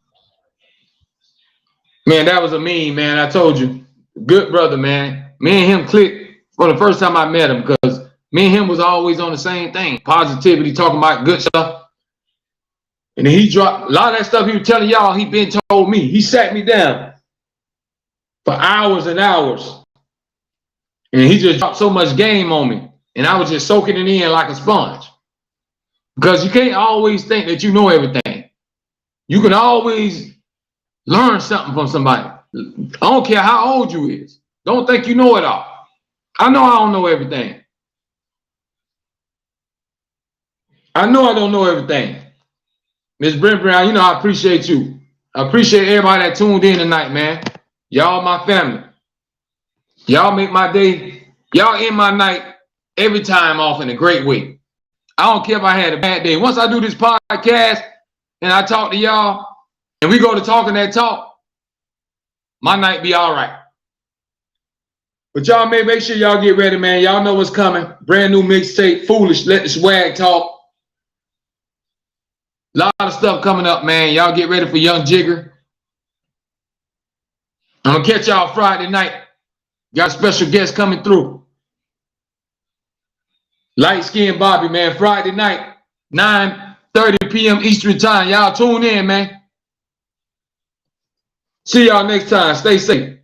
Man, that was a mean, man. I told you. Good brother, man. Me and him clicked for the first time I met him because me and him was always on the same thing. Positivity, talking about good stuff. And then he dropped a lot of that stuff he was telling y'all, he been told me. He sat me down for hours and hours. And he just dropped so much game on me. And I was just soaking it in like a sponge. Because you can't always think that you know everything. You can always learn something from somebody. I don't care how old you is. Don't think you know it all. I know I don't know everything. I know I don't know everything. Miss Brent Brown, you know I appreciate you. I appreciate everybody that tuned in tonight, man. Y'all my family. Y'all make my day. Y'all end my night every time off in a great way. I don't care if I had a bad day. Once I do this podcast and I talk to y'all and we go to talking that talk, my night be all right. But y'all make sure y'all get ready, man. Y'all know what's coming. Brand new mixtape, Foolish, Let the Swag Talk. A lot of stuff coming up, man. Y'all get ready for Young Jigger. I'm going to catch y'all Friday night. Got a special guest coming through. Light Skin Bobby, man. Friday night, 9:30 p.m. Eastern Time. Y'all tune in, man. See y'all next time. Stay safe.